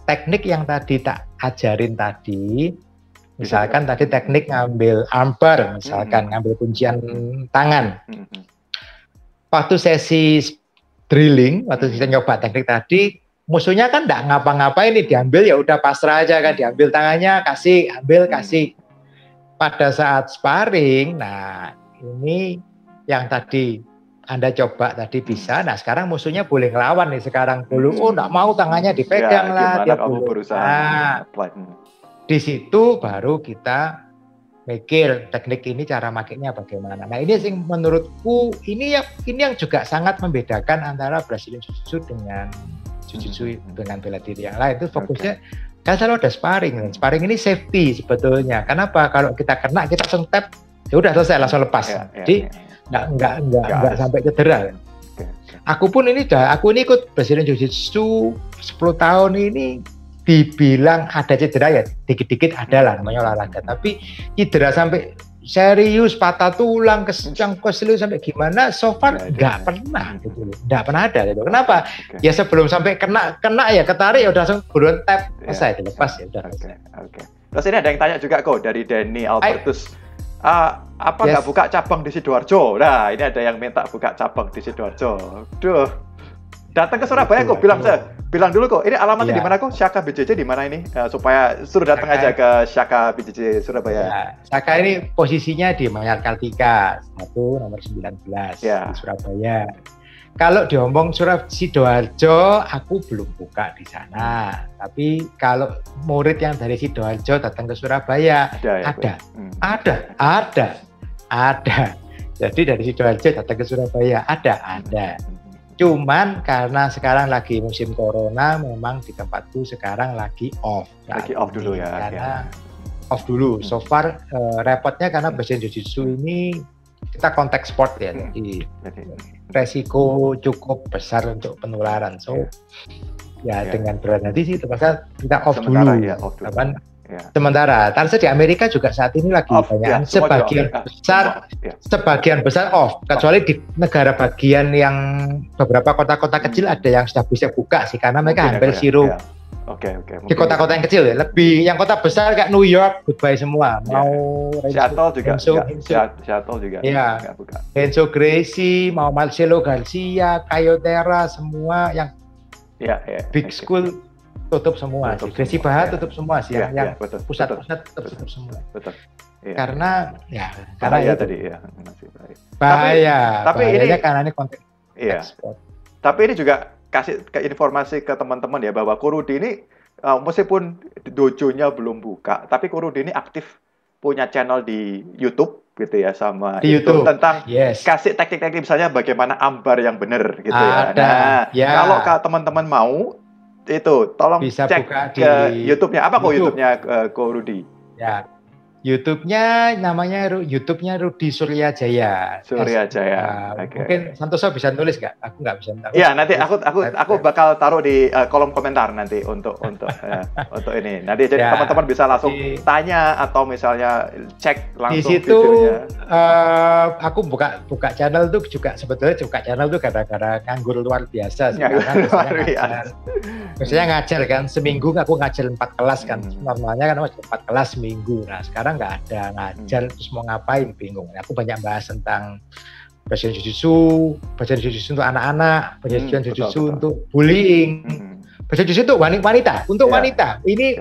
C: teknik yang tadi tak ajarin tadi. Misalkan tadi teknik ngambil armbar, misalkan ngambil kuncian tangan. Waktu sesi drilling, waktu kita nyoba teknik tadi, musuhnya kan nggak ngapa-ngapain nih, diambil ya udah pasrah aja kan, diambil tangannya, kasih. Pada saat sparring, nah ini yang tadi Anda coba tadi bisa, nah sekarang musuhnya boleh ngelawan nih sekarang dulu, nggak mau tangannya dipegang lah, dia boleh. Nah, di situ baru kita mikir teknik ini cara makainya bagaimana. Nah ini sih menurutku ini yang juga sangat membedakan antara Brazilian Jiu-Jitsu dengan Jiu-Jitsu dengan bela diri yang lain. Itu fokusnya kan selalu ada sparring. Sparring ini safety sebetulnya. Kenapa? Kalau kita kena kita langsung tap, ya udah selesai, langsung lepas. Jadi nggak sampai cedera. Aku ini ikut Brazilian Jiu-Jitsu 10 tahun ini. Dibilang ada cedera ya dikit-dikit ada lah, namanya olahraga, tapi cedera sampai serius patah tulang keselius sampai gimana so far nggak pernah gitu, nggak pernah ada gitu. Kenapa? Ya sebelum sampai kena ya ketarik ya udah langsung buruan tap selesai, dilepas ya udah.
B: Terus ini ada yang tanya juga kok dari Denny Albertus. Apa nggak buka cabang di Sidoarjo? Nah, ini ada yang minta buka cabang di Sidoarjo. Duh, datang ke Surabaya kok, bilang dulu kok. Ini alamatnya di mana kok? Syaka BJJ di mana ini? Supaya suruh datang aja ke Syaka BJJ Surabaya.
C: Ya, Syaka ini posisinya di Manyar Kartika 1 nomor 19 di Surabaya. Kalau diomong Sidoarjo, aku belum buka di sana. Tapi kalau murid yang dari Sidoarjo datang ke Surabaya, ada. Jadi dari Sidoarjo datang ke Surabaya, ada. Cuman karena sekarang lagi musim corona, memang di tempatku sekarang lagi off.
B: Lagi off dulu ya.
C: Karena off dulu. So far repotnya karena Brazilian Jiu-Jitsu ini kita konteks sport ya, jadi resiko cukup besar untuk penularan. So dengan berat nanti sih terpaksa kita off dulu. Sementara, target di Amerika juga saat ini lagi banyak sebagian besar off, kecuali di negara bagian yang beberapa kota-kota kecil ada yang sudah bisa buka sih, karena mereka hampir zero. Di kota-kota yang kecil ya, lebih yang kota besar kayak New York goodbye semua. Mau
B: Seattle juga
C: nggak buka. Renzo Gracie, mau Marcelo Garcia, Caio Terra, semua yang big school tutup semua. Gracie Bahat tutup semua sih, yang pusat-pusat tutup semua.
B: Betul.
C: Karena
B: bahaya
C: itu.
B: Tadi ya,
C: bahaya.
B: Tapi ini
C: karena ini konteks ekspor.
B: Tapi ini juga kasih informasi ke teman-teman ya, bahwa Ko-Rudi ini meskipun dojonya belum buka, tapi Ko-Rudi ini aktif punya channel di YouTube gitu ya, sama
C: di YouTube
B: tentang kasih teknik-teknik misalnya bagaimana ambar yang benar gitu ya. Kalau teman-teman mau itu tolong
C: bisa
B: cek
C: buka
B: ke YouTube-nya. Apa kok YouTube-nya Ko-Rudi?
C: Ya. YouTube-nya namanya Rudi Suryajaya. Mungkin Santoso bisa nulis nggak? Aku nggak bisa.
B: Iya, nanti aku bakal taruh di kolom komentar nanti untuk ini. Nanti jadi teman-teman bisa langsung tanya atau misalnya cek langsung.
C: Di situ
B: videonya.
C: Aku buka channel tuh juga sebetulnya gara-gara nganggur luar biasa. Biasanya ngajar kan, seminggu aku ngajar 4 kelas kan. Normalnya kan 4 kelas seminggu. Nah sekarang nggak ada ngajar, terus mau ngapain bingung. Aku banyak bahas tentang Brazilian Jiu-Jitsu untuk anak-anak, Brazilian Jiu-Jitsu untuk bullying, Brazilian Jiu-Jitsu untuk wanita. Ini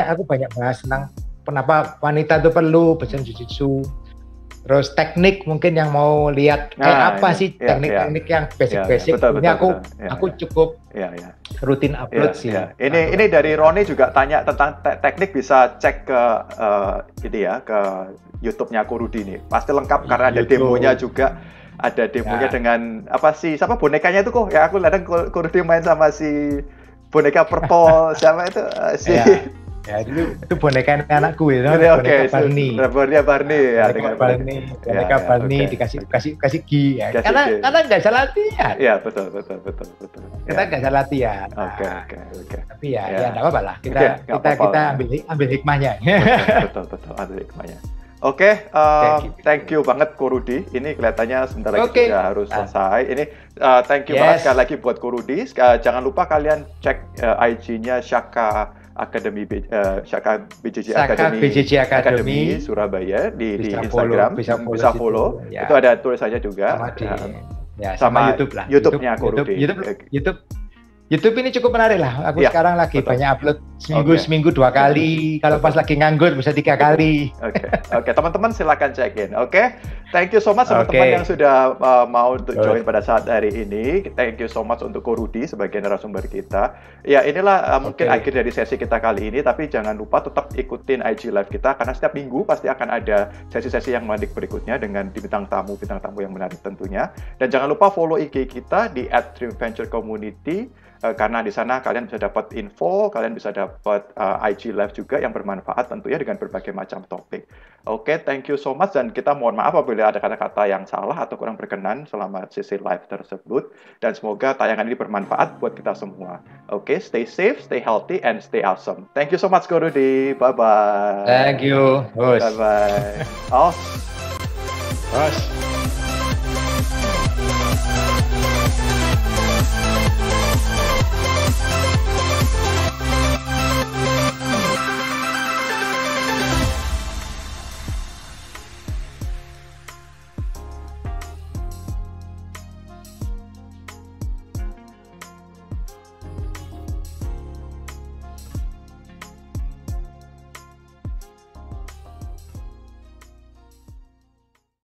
C: aku banyak bahas tentang kenapa wanita itu perlu Brazilian Jiu-Jitsu. Terus teknik mungkin yang mau lihat apa sih teknik-teknik yang basic-basic. Ini aku cukup rutin upload sih.
B: Ini dari Roni juga tanya tentang teknik, bisa cek ke ke YouTube-nya Ko-Rudi nih. Pasti lengkap karena ada demonya juga. Ada demonya dengan siapa bonekanya itu kok? Ya aku lihat Ko-Rudi main sama si boneka purple siapa itu
C: Ya itu boneka anakku ya,
B: boneka
C: Barney. Boneka Barney dikasih gi ya. Karena nggak salah latihan.
B: Iya, betul.
C: Kita nggak salah latihan.
B: Oke.
C: Tapi ya enggak apa-apa lah. Kita ambil hikmahnya.
B: Betul, ambil hikmahnya. Oke, thank you banget Ko-Rudi. Ini kelihatannya sebentar lagi sudah harus selesai. Ini thank you banget sekali lagi buat Ko-Rudi. Jangan lupa kalian cek IG-nya Syaka Academy, Syaka BJJ Academy Surabaya di Instagram. Bisa follow.
C: Ya.
B: Itu ada tulisannya juga.
C: Sama YouTube lah.
B: YouTube-nya Ko-Rudi.
C: YouTube ini cukup menarik lah. Aku sekarang lagi banyak upload seminggu 2 kali. Kalau pas lagi nganggur bisa 3 kali.
B: Oke. Teman-teman silakan check-in. Oke. Thank you so much teman-teman yang sudah mau join pada saat hari ini. Thank you so much untuk Ko-Rudi sebagai narasumber kita. Ya inilah mungkin akhir dari sesi kita kali ini. Tapi jangan lupa tetap ikutin IG Live kita karena setiap minggu pasti akan ada sesi-sesi yang menarik berikutnya dengan bintang tamu yang menarik tentunya. Dan jangan lupa follow IG kita di @dreamventurecommunity. Karena di sana kalian bisa dapat info, kalian bisa dapat IG Live juga yang bermanfaat tentunya dengan berbagai macam topik. Oke, thank you so much dan kita mohon maaf apabila ada kata-kata yang salah atau kurang berkenan selama sesi live tersebut dan semoga tayangan ini bermanfaat buat kita semua. Oke, stay safe, stay healthy, and stay awesome. Thank you so much Ko-Rudi. Bye-bye.
C: Thank you.
B: Bye-bye.
C: Bos.